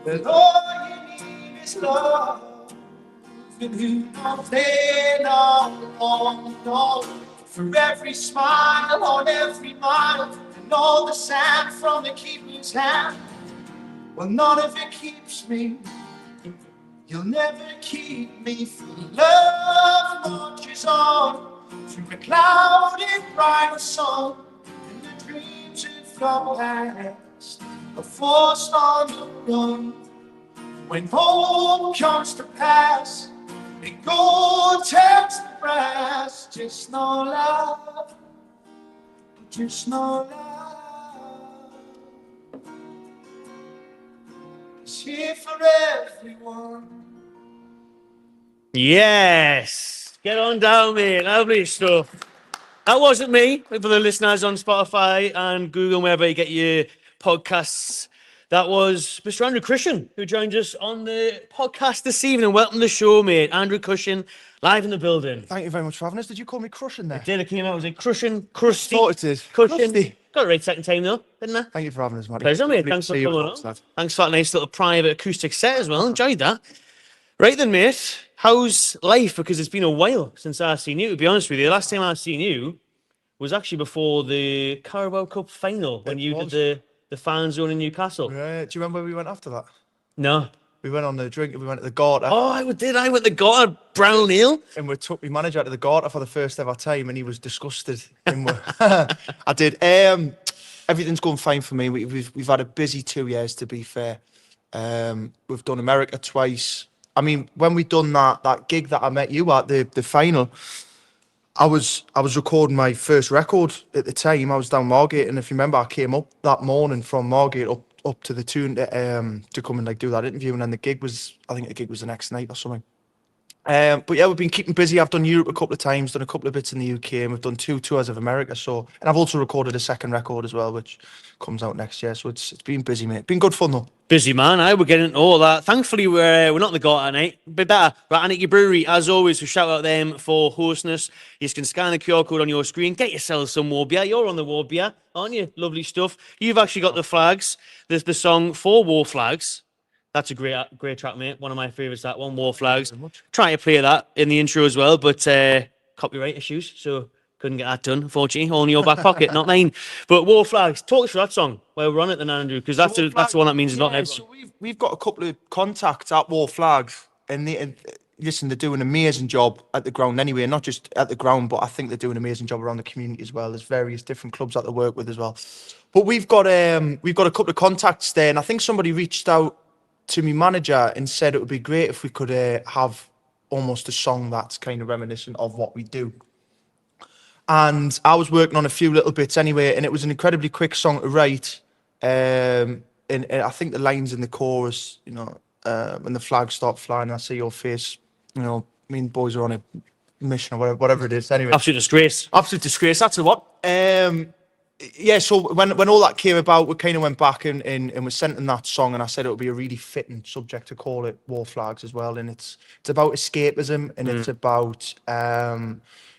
That all you need is love. And you don't play no wrong, no. For every smile on every mile, and all the sand from the keeper's hand. Well, none of it keeps me. You'll never keep me from love marches on through the clouded bright sun, and the dreams of your past are forced on the run. When hope comes to pass, and gold turns to brass, just no love, just no love. It's here for everyone. Yes, get on down, mate. Lovely stuff. That wasn't me. For the listeners on Spotify and Google, wherever you get your podcasts, that was Mr. Andrew Cushin, who joined us on the podcast this evening. Welcome to the show, mate. Andrew Cushin, live in the building. Thank you very much for having us. Did you call me Crushing there? I did. It came out. Was it Cushin? Crusty? I thought it did. Cushin. Crusty. Got it right second time, though, didn't I? Thank you for having us, Matty. Pleasure, mate. Thanks for coming on. Thanks for that nice little private acoustic set as well. Enjoyed that. Right then, mate. How's life? Because it's been a while since I've seen you, to be honest with you. The last time I've seen you was actually before the Carabao Cup final when you did the fan zone in Newcastle. Right. Do you remember where we went after that? No. We went on the drink. We went to the Garter. Oh, I did. I went to the Garter, Brown Ale. And we took my manager to the Garter for the first ever time, and he was disgusted. I did. Everything's going fine for me. We've had a busy 2 years, to be fair. We've done America twice. I mean, when we done that gig that I met you at, the final, I was recording my first record at the time. I was down Margate, and if you remember, I came up that morning from Margate up to the Toon to come and like do that interview, and then the gig was the next night or something. But yeah, we've been keeping busy. I've done Europe a couple of times, done a couple of bits in the UK, and we've done 2 tours of America. So, and I've also recorded a second record as well, which comes out next year. So it's been busy, mate. Been good fun though. Busy, man. We're getting into all that. Thankfully, we're not in the Garter tonight. Bit better. Right, Anarchy Brewery, as always, we shout out them for hosting us. You can scan the QR code on your screen. Get yourself some war beer. You're on the war beer, aren't you? Lovely stuff. You've actually got the flags. There's the song for War Flags. That's a great track, mate. One of my favourites, that one, War Flags. Trying to play that in the intro as well, but copyright issues, so couldn't get that done, unfortunately. All in your back pocket, not mine. But War Flags, talk us through that song while we're on it then, Andrew, because that's the one that means not everyone. So we've got a couple of contacts at War Flags, and listen, they're doing an amazing job at the ground anyway, not just at the ground, but I think they're doing an amazing job around the community as well. There's various different clubs that they work with as well. But we've got a couple of contacts there, and I think somebody reached out to me manager and said it would be great if we could have almost a song that's kind of reminiscent of what we do. And I was working on a few little bits anyway, and it was an incredibly quick song to write. And I think the lines in the chorus, you know, when the flags start flying, I see your face, you know, me and boys are on a mission or whatever it is. Anyway, absolute disgrace. Absolute disgrace. That's the what. Yeah, so when all that came about, we kind of went back and we sent in that song, and I said it would be a really fitting subject to call it War Flags as well. And it's about escapism, and it's about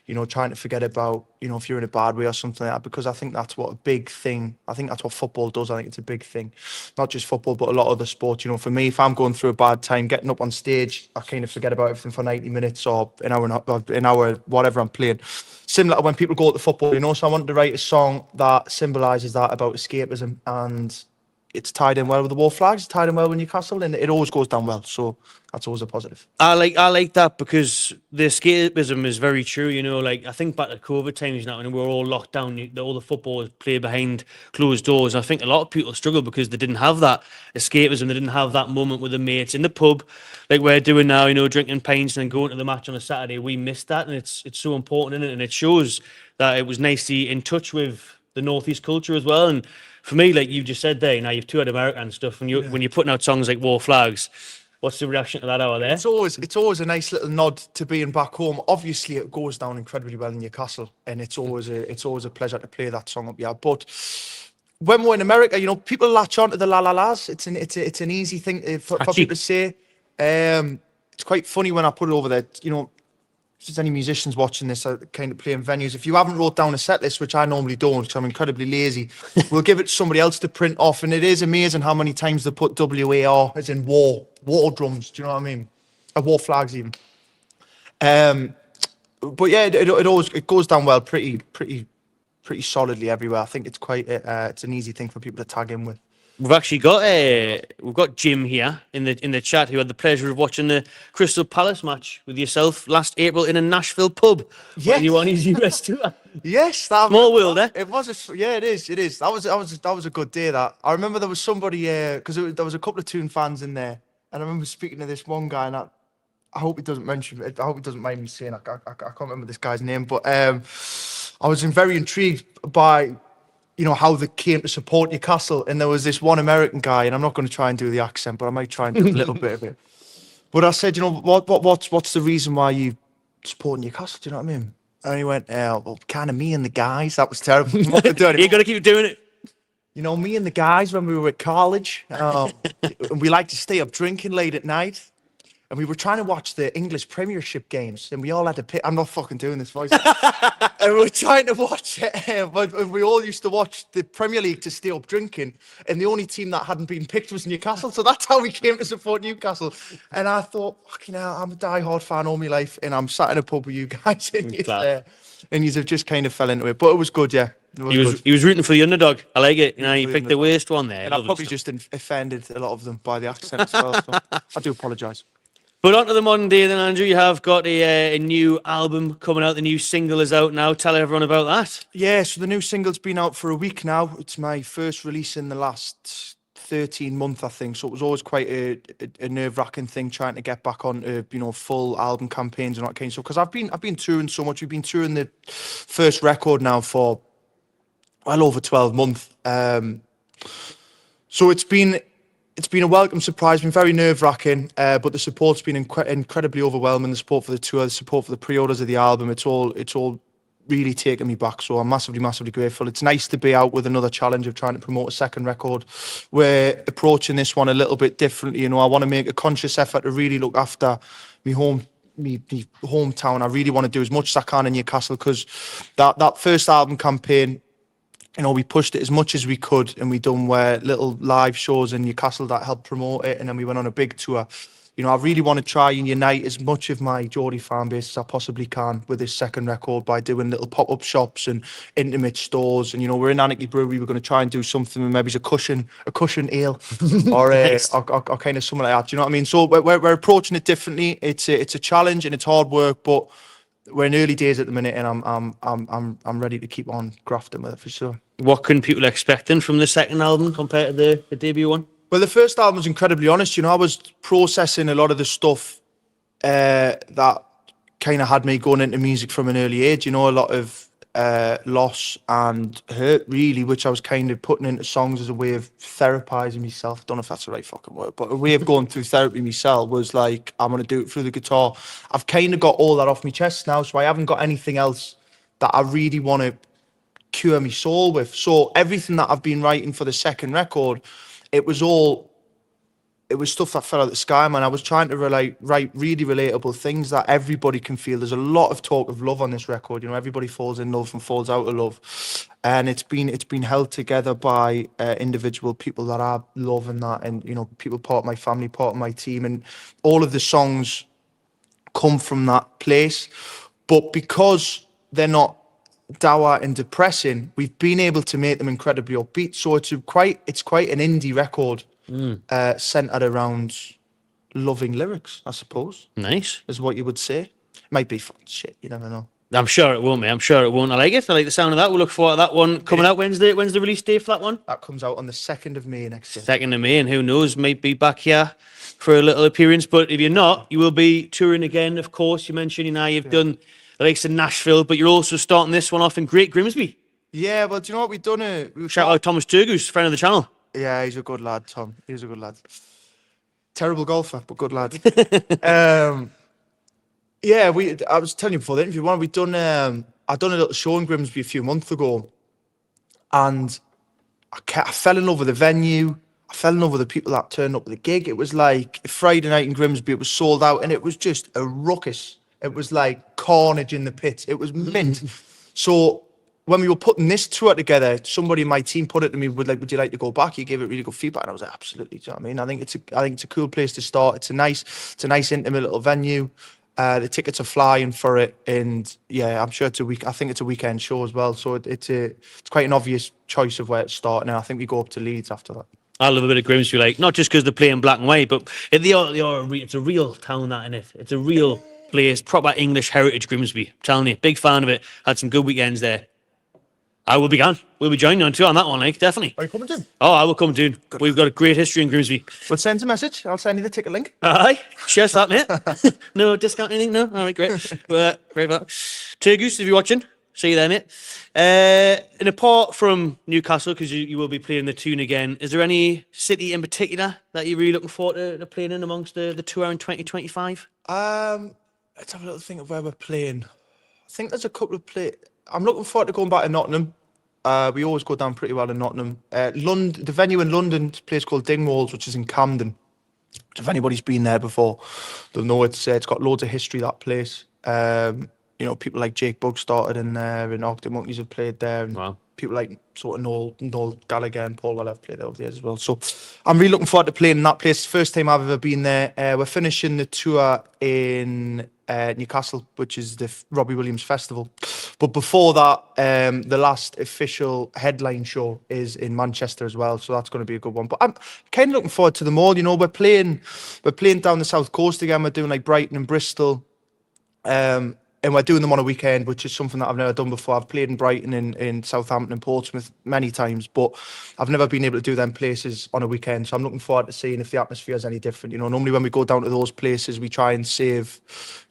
you know, trying to forget about, you know, if you're in a bad way or something like that, because I think that's what a big thing. I think that's what football does. I think it's a big thing, not just football, but a lot of other sports. You know, for me, if I'm going through a bad time, getting up on stage, I kind of forget about everything for 90 minutes or an hour, whatever I'm playing. Similar to when people go to football, you know. So I wanted to write a song that symbolises that about escapism, and it's tied in well with the War Flags, it's tied in well with Newcastle, and it always goes down well. So that's always a positive. I like that, because the escapism is very true, you know. Like, I think back to COVID times now, when we were all locked down, all the football was played behind closed doors. I think a lot of people struggle because they didn't have that escapism. They didn't have that moment with the mates in the pub, like we're doing now, you know, drinking pints and then going to the match on a Saturday. We missed that, and it's so important, isn't it? And it shows that it was nice to be in touch with the Northeast culture as well. And for me, like you just said there, now you've toured America and stuff, and when you're putting out songs like War Flags, what's the reaction to that out there? It's always a nice little nod to being back home. Obviously, it goes down incredibly well in Newcastle, and it's always a pleasure to play that song up. Yeah, but when we're in America, you know, people latch on to the la la las. It's an easy thing for people to say. It's quite funny when I put it over there. You know, if there's any musicians watching this kind of playing venues, if you haven't wrote down a set list, which I normally don't, because I'm incredibly lazy, we'll give it to somebody else to print off. And it is amazing how many times they put WAR, as in war drums. Do you know what I mean? War flags even. But yeah, it goes down well, pretty solidly everywhere. I think it's quite it's an easy thing for people to tag in with. We've actually got Jim here in the chat who had the pleasure of watching the Crystal Palace match with yourself last April in a Nashville pub. Yeah, you on his US tour. Yes, small world, eh? It was it is. That was a good day. That I remember there was somebody because there was a couple of Toon fans in there, and I remember speaking to this one guy, and I hope he doesn't mention it. I hope he doesn't mind me saying I can't remember this guy's name, but I was very intrigued by, you know, how they came to support Newcastle. And there was this one American guy, and I'm not going to try and do the accent, but I might try and do a little bit of it. But I said, you know, what's the reason why you support Newcastle? Do you know what I mean? And he went, well, kind of me and the guys. That was terrible. You got to keep doing it. You know, me and the guys when we were at college, we like to stay up drinking late at night. And we were trying to watch the English Premiership games, and we all had to pick. I'm not fucking doing this voice. And we were trying to watch it, but we all used to watch the Premier League to stay up drinking. And the only team that hadn't been picked was Newcastle. So that's how we came to support Newcastle. And I thought, fucking hell, I'm a diehard fan all my life, and I'm sat in a pub with you guys, and you have just kind of fell into it. But it was good, yeah. He was rooting for the underdog. I like it. You know, you picked the worst one there. And I probably just offended a lot of them by the accent as well. So I do apologise. But on to the modern day then, Andrew. You have got a new album coming out. The new single is out now. Tell everyone about that. Yeah, so the new single's been out for a week now. It's my first release in the last 13 months, I think. So it was always quite a nerve-wracking thing trying to get back on, you know, full album campaigns and that kind of stuff. Because I've been touring so much. We've been touring the first record now for well over 12 months. So it's been a welcome surprise, been very nerve-wracking, but the support's been incredibly overwhelming. The support for the tour, the support for the pre-orders of the album, it's all really taken me back. So I'm massively, massively grateful. It's nice to be out with another challenge of trying to promote a second record. We're approaching this one a little bit differently. You know, I want to make a conscious effort to really look after my hometown. I really want to do as much as I can in Newcastle, because that first album campaign, you know, we pushed it as much as we could, and we done little live shows in Newcastle that helped promote it, and then we went on a big tour. You know, I really want to try and unite as much of my Geordie fan base as I possibly can with this second record by doing little pop-up shops and intimate stores. And, you know, we're in Anarchy Brewery. We're going to try and do something with maybe a Cushin ale or kind of something like that. Do you know what I mean? So we're approaching it differently. It's a challenge and it's hard work, but we're in early days at the minute, and I'm ready to keep on grafting with it for sure. What can people expecting from the second album compared to the debut one? Well, the first album was incredibly honest. You know, I was processing a lot of the stuff that kind of had me going into music from an early age. You know, a lot of loss and hurt, really, which I was kind of putting into songs as a way of therapizing myself. Don't know if that's the right fucking word, but a way of going through therapy myself was like, I'm going to do it through the guitar. I've kind of got all that off my chest now, so I haven't got anything else that I really want to cure my soul with. So everything that I've been writing for the second record, it was stuff that fell out of the sky, man. I was trying to write really relatable things that everybody can feel. There's a lot of talk of love on this record. You know, everybody falls in love and falls out of love, and it's been held together by individual people that I love, and you know, people part of my family, part of my team, and all of the songs come from that place. But because they're not dour and depressing, we've been able to make them incredibly upbeat. So it's quite an indie record. Centered around loving lyrics, I suppose. Nice. Is what you would say. Might be fucking shit, you never know. I'm sure it won't, mate. I'm sure it won't. I like it. I like the sound of that. We'll look forward to that one coming out. When's the release date for that one? That comes out on the 2nd of May next year. 2nd of May, and who knows, might be back here for a little appearance. But if you're not, you will be touring again, of course. You mentioned, you know, you've done the likes of Nashville, but you're also starting this one off in Great Grimsby. Yeah, well, do you know what we've done? Shout out Thomas Turgoose, friend of the channel. Yeah, he's a good lad, Tom. He's a good lad. Terrible golfer, but good lad. Yeah, I was telling you before the interview, I done a little show in Grimsby a few months ago, and I fell in love with the venue. I fell in love with the people that turned up at the gig. It was like a Friday night in Grimsby. It was sold out, and it was just a ruckus. It was like carnage in the pit. It was mint. So when we were putting this tour together, somebody in my team put it to me, would you like to go back? You gave it really good feedback. And I was like, absolutely. Do you know what I mean? I think it's a cool place to start. It's a nice intimate little venue. The tickets are flying for it, and yeah, I'm sure I think it's a weekend show as well. So it's quite an obvious choice of where to start. And I think we go up to Leeds after that. I love a bit of Grimsby, like not just because they're playing black and white, but it's a real town, that, in it. It's a real place, proper English heritage Grimsby. I'm telling you, big fan of it. Had some good weekends there. I will be gone. We'll be joining you on too on that one, like, definitely. Are you coming too? Oh, I will come too. We've got a great history in Grimsby. We'll send a message. I'll send you the ticket link. Aye, cheers that, mate. No discount, anything? No? All right, great. Great for that. Turgoose, if you're watching, see you there, mate. And apart from Newcastle, because you will be playing the Toon again, is there any city in particular that you're really looking forward to playing in amongst the tour in 2025? Let's have a little think of where we're playing. I think there's a couple of I'm looking forward to going back to Nottingham. We always go down pretty well in Nottingham. London, the venue in London, is a place called Dingwalls, which is in Camden. If anybody's been there before, they'll know it's got loads of history, that place. People like Jake Bugg started in there, and Arctic Monkeys have played there, and Wow. people like sort of Noel Gallagher and Paul Weller have played there over the years as well. So I'm really looking forward to playing in that place. First time I've ever been there. We're finishing the tour in Newcastle, which is the Robbie Williams Festival. But before that, the last official headline show is in Manchester as well, so that's going to be a good one. But I'm kind of looking forward to them all. You know, we're playing down the south coast again. We're doing like Brighton and Bristol, and we're doing them on a weekend, which is something that I've never done before. I've played in Brighton, in Southampton, and Portsmouth many times, but I've never been able to do them places on a weekend. So I'm looking forward to seeing if the atmosphere is any different. You know, normally when we go down to those places, we try and save,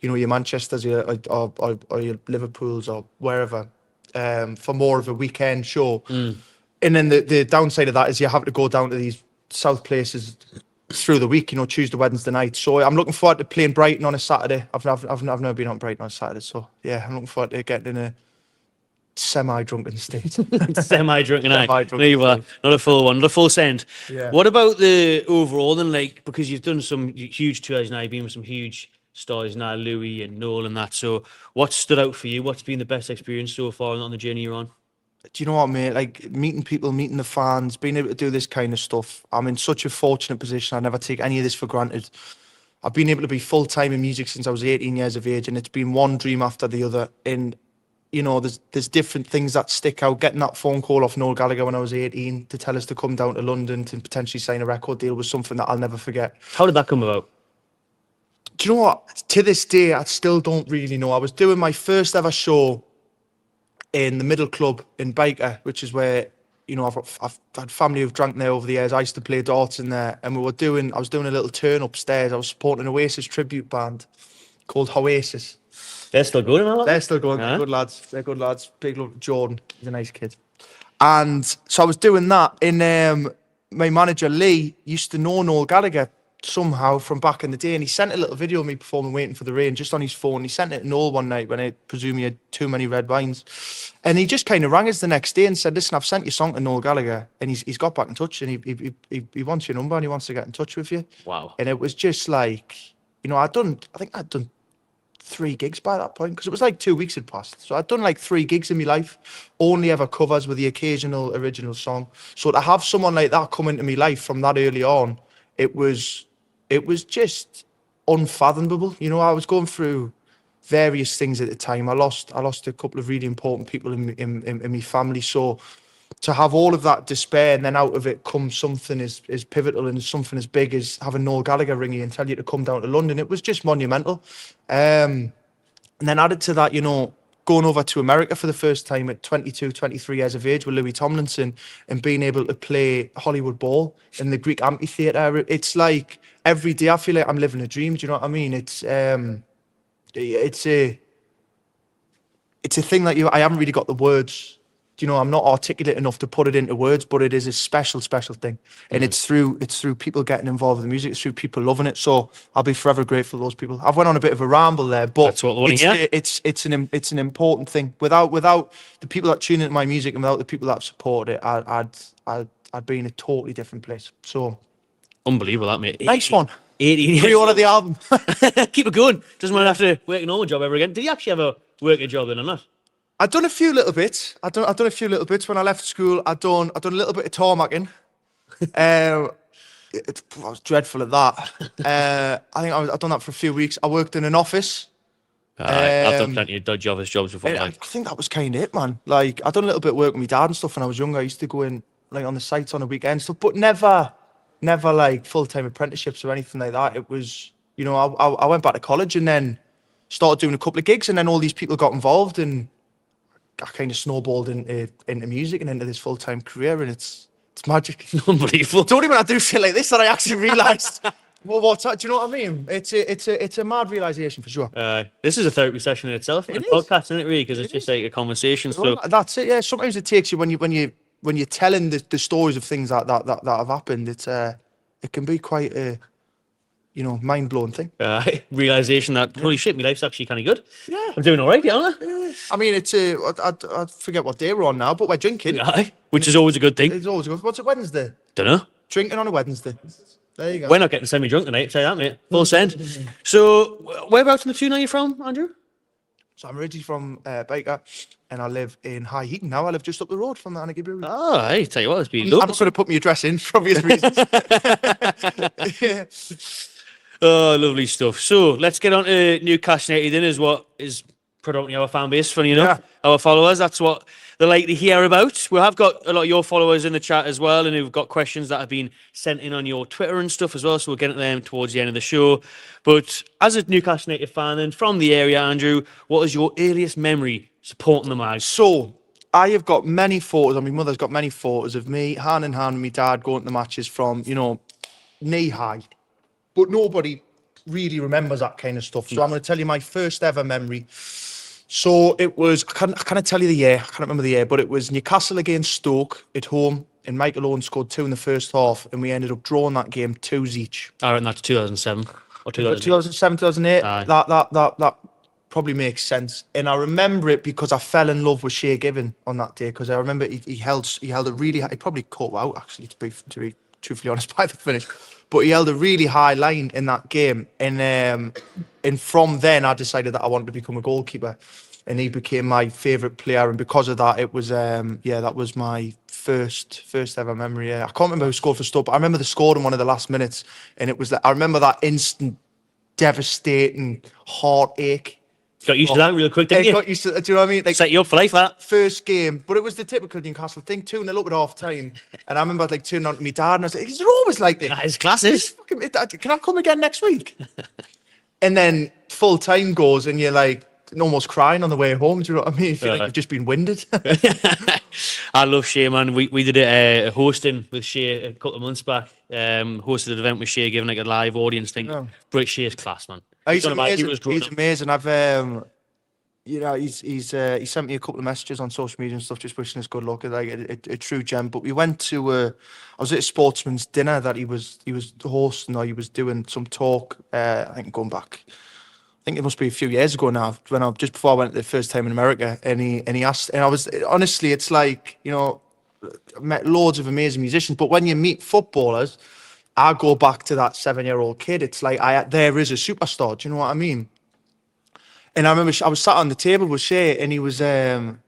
your Manchesters, or your Liverpools, or wherever, for more of a weekend show. And then the downside of that is you have to go down to these south places through the week, Tuesday, Wednesday night. So I'm looking forward to playing Brighton on a Saturday. I've never been on Brighton on a Saturday, so yeah, I'm looking forward to getting in a semi-drunken state. Semi-drunken, there you are. Not a full one, not a full send. Yeah. What about the overall then, like, because you've done some huge tours now, you've been with some huge stars now, Louis and Noel and that, so what stood out for you? What's been the best experience so far on the journey you're on? Do you know what, mate? Like, meeting people, meeting the fans, being able to do this kind of stuff. I'm in such a fortunate position. I never take any of this for granted. I've been able to be full-time in music since I was 18 years of age, and it's been one dream after the other. And, there's different things that stick out. Getting that phone call off Noel Gallagher when I was 18 to tell us to come down to London to potentially sign a record deal was something that I'll never forget. How did that come about? Do you know what? To this day, I still don't really know. I was doing my first ever show in the Middle Club in Baker, which is where, I've had family who've drank there over the years. I used to play darts in there, and I was doing a little turn upstairs. I was supporting an Oasis tribute band called Oasis. They're still going, aren't they? They're still going. They're good lads. They're good lads. Big love to Jordan. He's a nice kid. And so I was doing that, and my manager Lee used to know Noel Gallagher somehow from back in the day, and he sent a little video of me performing Waiting for the Rain just on his phone. He sent it to Noel one night when I presume he had too many red wines, and he just kind of rang us the next day and said, listen, I've sent your song to Noel Gallagher, and he's got back in touch, and he wants your number and he wants to get in touch with you. Wow. And it was just like, I think I'd done 3 gigs by that point, because it was like 2 weeks had passed. So I'd done like 3 gigs in my life, only ever covers with the occasional original song. So to have someone like that come into my life from that early on, it was just unfathomable. I was going through various things at the time. I lost a couple of really important people in my family. So to have all of that despair, and then out of it comes something as pivotal and something as big as having Noel Gallagher ring you and tell you to come down to London, it was just monumental. And then added to that, going over to America for the first time at 22, 23 years of age with Louis Tomlinson, and being able to play Hollywood Bowl in the Greek amphitheatre. It's like every day I feel like I'm living a dream. Do you know what I mean? It's a thing that I haven't really got the words. I'm not articulate enough to put it into words, but it is a special thing. And it's through people getting involved with the music. It's through people loving it. So I'll be forever grateful to those people. I've went on a bit of a ramble there, but that's what I want to hear. It's an important thing. Without the people that tune into my music and without the people that support it, I'd be in a totally different place. So unbelievable, that, mate. Nice one. 18 years. Pre-order the album. Keep it going. Doesn't want to have to work a normal job ever again. Did you actually ever work a job then or not? I've done a few little bthink when I left school. I've done a little bit of tarmacking. I was dreadful at that. I think I've done that for a few weeks. I worked in an office. I've done plenty of dodgy office jobs before. I think that was kind of it, man. Like, I've done a little bit of work with my dad and stuff when I was younger. I used to go in like on the sites on the weekend stuff, but never like full-time apprenticeships or anything like that. It was, you know, I went back to college and then started doing a couple of gigs, and then all these people got involved, and I kind of snowballed into music and into this full-time career, and it's magic. Unbelievable. It's only when I do shit like this that I actually realised, well, what's that? Do you know what I mean? It's a mad realisation for sure. This is a therapy session in itself. It's a podcast, isn't it, really? Because it's just like a conversation. So that's it. Yeah. Sometimes it takes you when you're telling the stories of things that have happened. It can be quite a, you know, mind blowing thing. Realisation that holy shit, my life's actually kind of good. Yeah. I'm doing all right, aren't I? I mean, it's I forget what day we're on now, but we're drinking. Which is always a good thing. It's always good. What's it, Wednesday? Dunno. Drinking on a Wednesday. There you go. We're not getting semi-drunk tonight, say that, mate. Full send. So, whereabouts in the Toon are you from, Andrew? So I'm originally from Baker, and I live in High Heaton now. I live just up the road from the Anarchy Brewery. Oh, I tell you what, it's been I'm lovely. not going to put my address in for obvious reasons. Yeah. Oh, lovely stuff. So, let's get on to Newcastle United then, is what is predominantly our fan base, funny enough. Yeah. Our followers, that's what they like to hear about. We have got a lot of your followers in the chat as well, and we've got questions that have been sent in on your Twitter and stuff as well, so we'll get into them towards the end of the show. But as a Newcastle United fan and from the area, Andrew, what is your earliest memory supporting the Mags? So I have got many photos, and my mother's got many photos of me hand in hand with my dad going to the matches from, you know, knee high. But nobody really remembers that kind of stuff. So I'm going to tell you my first ever memory. So it was, I can't tell you the year, I can't remember the year, but it was Newcastle against Stoke at home, and Michael Owen scored 2 in the first half, and we ended up drawing that game 2s each. I reckon that's 2007 or 2008. 2007, 2008, Aye. that probably makes sense. And I remember it because I fell in love with Shea Given on that day, because I remember he held a really high, he probably caught out actually, to be truthfully honest, by the finish. But he held a really high line in that game, and from then I decided that I wanted to become a goalkeeper, and he became my favourite player. And because of that, it was that was my first ever memory. Yeah. I can't remember who scored for Stoke, but I remember they scored in one of the last minutes, and it was I remember that instant, devastating heartache. Got used to that real quick, didn't you? Got used to, do you know what I mean? Like, set you up for life, that. First game, but it was the typical Newcastle thing, 2-0 up at half time. And I remember like turning on to my dad, and I was like, is it always like this? That is classes. Can I come again next week? And then full time goes, and you're like almost crying on the way home. Do you know what I mean? You feel like you've just been winded. I love Shea, man. We did a hosting with Shea a couple of months back. Hosted an event with Shea, giving like a live audience thing. Yeah. But Shea's class, man. He's amazing. He's amazing. I've you know, he sent me a couple of messages on social media and stuff, just wishing us good luck. Like a true gem. But we went to I was at a sportsman's dinner that he was hosting, or he was doing some talk. I think going back, I think it must be a few years ago now, when just before I went the first time in America, and he asked, and I was honestly, it's like, you know, I met loads of amazing musicians, but when you meet footballers, I go back to that 7-year-old kid. It's like there is a superstar. Do you know what I mean? And I remember I was sat on the table with Shea, and he was asking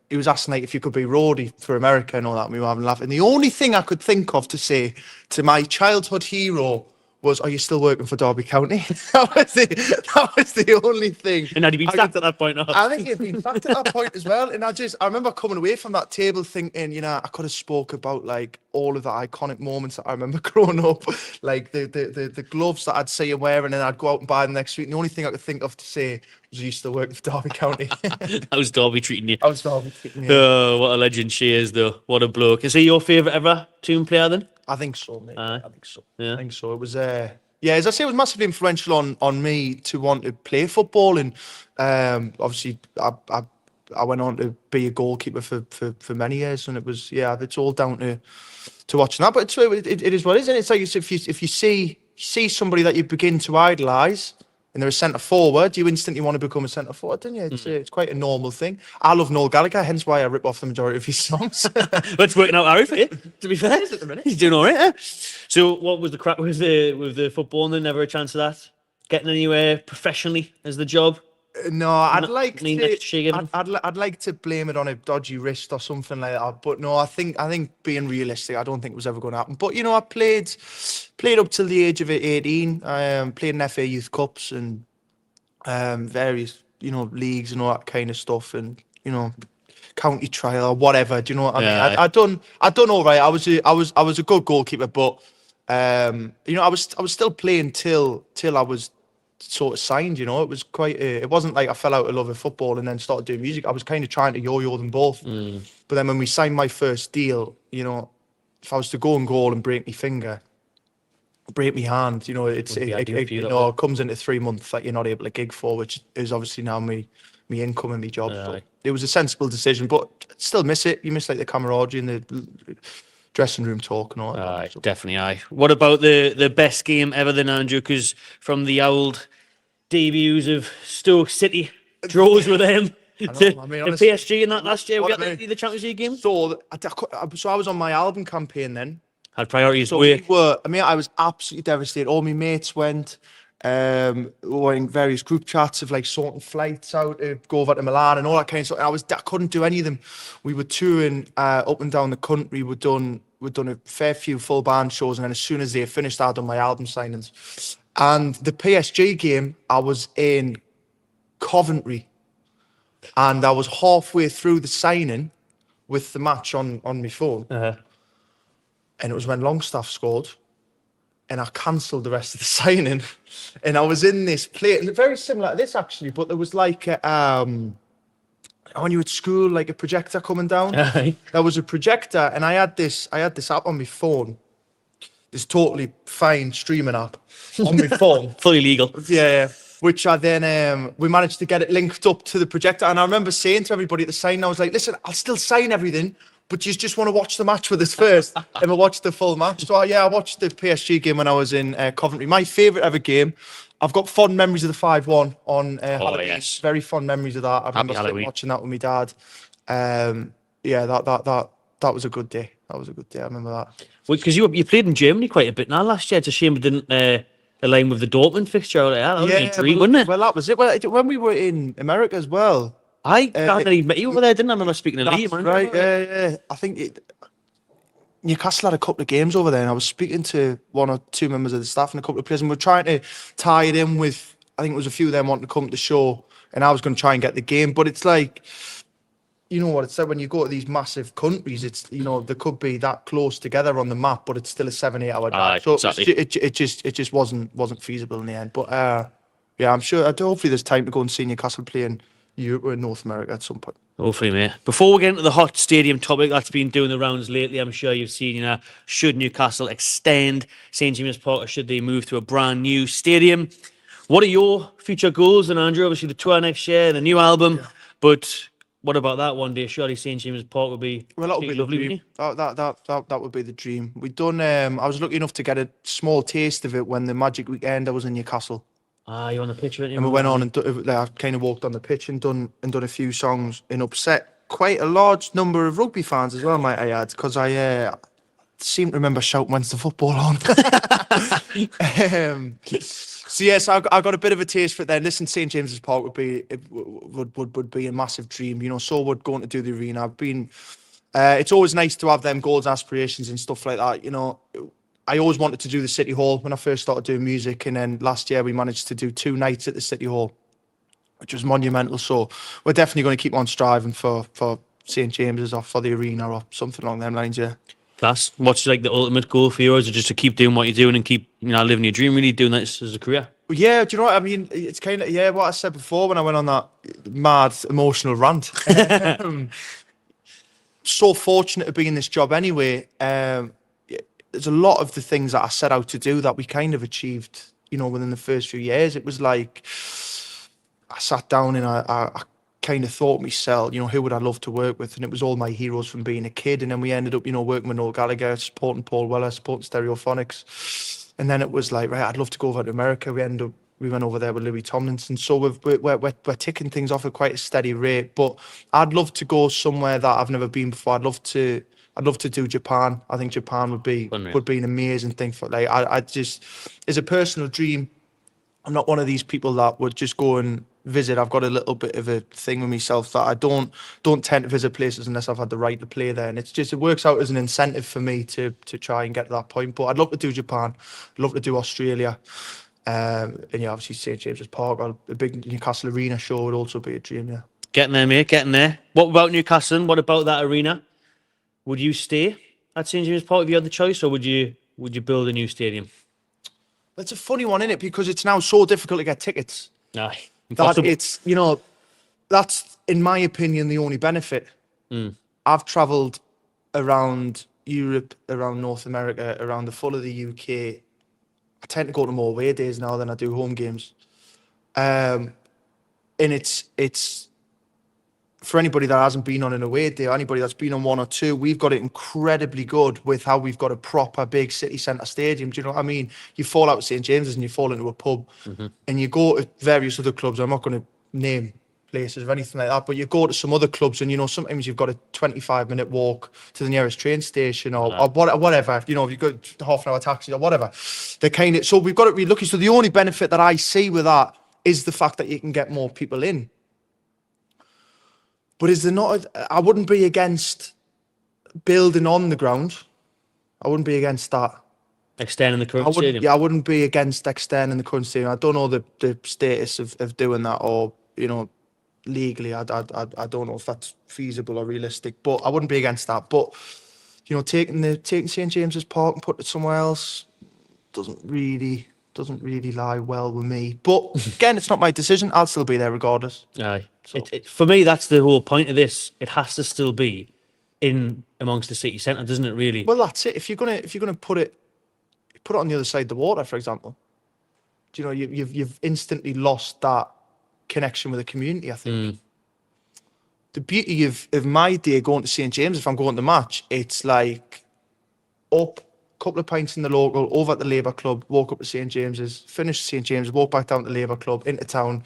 like if you could be roadie for America and all that. And we were having a laugh. And the only thing I could think of to say to my childhood hero was, "Are you still working for Derby County?" that was the only thing. And had he been sacked at that point? No? I think he'd been sacked at that point as well. And I remember coming away from that table thinking, you know, I could have spoke about like all of the iconic moments that I remember growing up, like the gloves that I'd see him wearing, and I'd go out and buy them next week. And the only thing I could think of to say was, "Are you still working for Derby County?" How's Derby treating you? How's Derby treating you? Oh, what a legend she is, though. What a bloke. Is he your favourite ever Toon player then? I think so, mate. I think so. Yeah. I think so. It was as I say, it was massively influential on me to want to play football, and obviously I went on to be a goalkeeper for many years, and it was it's all down to watching that. But it is what it is, and it's like if you see somebody that you begin to idolise, and they're a centre forward, you instantly want to become a centre forward, don't you? It's quite a normal thing. I love Noel Gallagher, hence why I rip off the majority of his songs. It's working out alright for you, to be fair. He's doing all right. Eh? So, what was the crack with the football? And then never a chance of that getting anywhere professionally as the job. No, I'd like Any to. next shake of it? I'd like to blame it on a dodgy wrist or something like that. But no, I think being realistic, I don't think it was ever going to happen. But I played up till the age of 18. Played in FA Youth Cups and various leagues and all that kind of stuff, and county trial or whatever. Do you know what I mean? I done all right. I was a good goalkeeper, but I was still playing till I was sort of signed. It was quite it wasn't like I fell out of love with football and then started doing music. I was kind of trying to yo-yo them both. But then when we signed my first deal, if I was to go and goal and break my finger, break my hand, it comes into 3 months that you're not able to gig for, which is obviously now my income and my job. But it was a sensible decision, but still miss it. You miss like the camaraderie and the dressing room talk and all that. Definitely, aye. What about the best game ever then, Andrew? Because from the old debuts of Stoke City, draws with them, honestly, PSG in that last year, we got the Champions League game. So I was on my album campaign then. Had priorities. So I was absolutely devastated. All my mates went. We were in various group chats of like sorting flights out to go over to Milan and all that kind of stuff. I couldn't do any of them. We were touring up and down the country. We'd done a fair few full band shows, and then as soon as they finished, I'd done my album signings. And the PSG game, I was in Coventry, and I was halfway through the signing with the match on my phone, and it was when Longstaff scored. And I cancelled the rest of the signing, and I was in this play, very similar to this actually, but there was like when you were at school, like a projector coming down. There was a projector, and I had this app on my phone, this totally fine streaming app on my phone, fully legal. Yeah. Which I then we managed to get it linked up to the projector, and I remember saying to everybody at the sign, I was like, "Listen, I'll still sign everything, but you just want to watch the match with us first." And I watched the full match. So I watched the PSG game when I was in Coventry. My favourite ever game. I've got fond memories of the 5-1 on Halloween. Yes. Very fond memories of that. I remember watching that with my dad. That was a good day. That was a good day. I remember that. Well, because you played in Germany quite a bit now last year. It's a shame we didn't align with the Dortmund fixture. That was a dream, wasn't it? Well, that was it. Well, when we were in America as well. I met you over there, didn't I? I remember speaking to Lee, man. Right, yeah. I think Newcastle had a couple of games over there, and I was speaking to one or two members of the staff and a couple of players, and we're trying to tie it in with, I think it was a few of them wanting to come to the show, and I was going to try and get the game. But it's like, you know what it's like when you go to these massive countries, it's, they could be that close together on the map, but it's still a 7-8 hour drive. So exactly. it just wasn't feasible in the end. But I'm sure, hopefully there's time to go and see Newcastle play in Europe or in North America at some point. Hopefully, mate. Before we get into the hot stadium topic that's been doing the rounds lately, I'm sure you've seen, should Newcastle extend St James's Park, or should they move to a brand new stadium? What are your future goals? And Andrew, obviously the tour next year, the new album, but what about that one day? Surely St James's Park would be that would be lovely. That would be the dream. We'd done. I was lucky enough to get a small taste of it when the Magic Weekend I was in Newcastle. You're on the pitch, weren't you? And we went on and I kind of walked on the pitch and done a few songs and upset quite a large number of rugby fans as well, might I add, because I seem to remember shouting, "When's the football on?" So yes, I got a bit of a taste for it then. Listen, St James's Park would be a massive dream. So would going to do the arena. It's always nice to have them goals, aspirations and stuff like that. I always wanted to do the City Hall when I first started doing music, and then last year we managed to do 2 nights at the City Hall, which was monumental. So we're definitely going to keep on striving for St James's or for the arena or something along them lines. Yeah. Class. What's like the ultimate goal for you? Is it just to keep doing what you're doing and keep living your dream, really doing this as a career? Yeah, do you know what I mean? It's kind of what I said before when I went on that mad emotional rant. So fortunate to be in this job anyway. There's a lot of the things that I set out to do that we kind of achieved, within the first few years. It was like I sat down and I kind of thought myself, who would I love to work with? And it was all my heroes from being a kid. And then we ended up, working with Noel Gallagher, supporting Paul Weller, supporting Stereophonics. And then it was like, right, I'd love to go over to America. We ended up we went over there with Louis Tomlinson. So we're ticking things off at quite a steady rate. But I'd love to go somewhere that I've never been before. I'd love to do Japan. I think Japan would be an amazing thing for, like, I just, as a personal dream, I'm not one of these people that would just go and visit. I've got a little bit of a thing with myself that I don't tend to visit places unless I've had the right to play there. And it works out as an incentive for me to try and get to that point. But I'd love to do Japan. I'd love to do Australia. And yeah, obviously St James's Park, or a big Newcastle arena show would also be a dream, yeah. Getting there, mate, getting there. What about Newcastle? What about that arena? Would you stay at St James's Park if you had the choice, or would you build a new stadium? It's a funny one, isn't it? Because it's now so difficult to get tickets. Aye, that it's, that's, in my opinion, the only benefit. I've travelled around Europe, around North America, around the full of the UK. I tend to go to more away days now than I do home games. And it's for anybody that hasn't been on an away day, or anybody that's been on one or two, we've got it incredibly good with how we've got a proper big city centre stadium. Do you know what I mean? You fall out of St James's and you fall into a pub, and you go to various other clubs. I'm not going to name places or anything like that, but you go to some other clubs and, sometimes you've got a 25-minute walk to the nearest train station or whatever, if you go half an hour taxi or whatever. So we've got it really lucky. So the only benefit that I see with that is the fact that you can get more people in. But is there not? I wouldn't be against building on the ground. I wouldn't be against that. Extending the current stadium? Yeah, I wouldn't be against extending the current stadium. I don't know the status of doing that, or, legally. I don't know if that's feasible or realistic, but I wouldn't be against that. But, taking St James's Park and putting it somewhere else doesn't really lie well with me. But again, it's not my decision. I'll still be there regardless. Aye. So. For me, that's the whole point of this. It has to still be in amongst the city centre, doesn't it? Really. Well, that's it. If you're gonna put it on the other side of the water, for example, you've instantly lost that connection with the community. I think the beauty of my day going to St James, if I'm going to match, it's like up. Couple of pints in the local, over at the Labour Club, walk up to St James's, finish St James's, walk back down to the Labour Club, into town,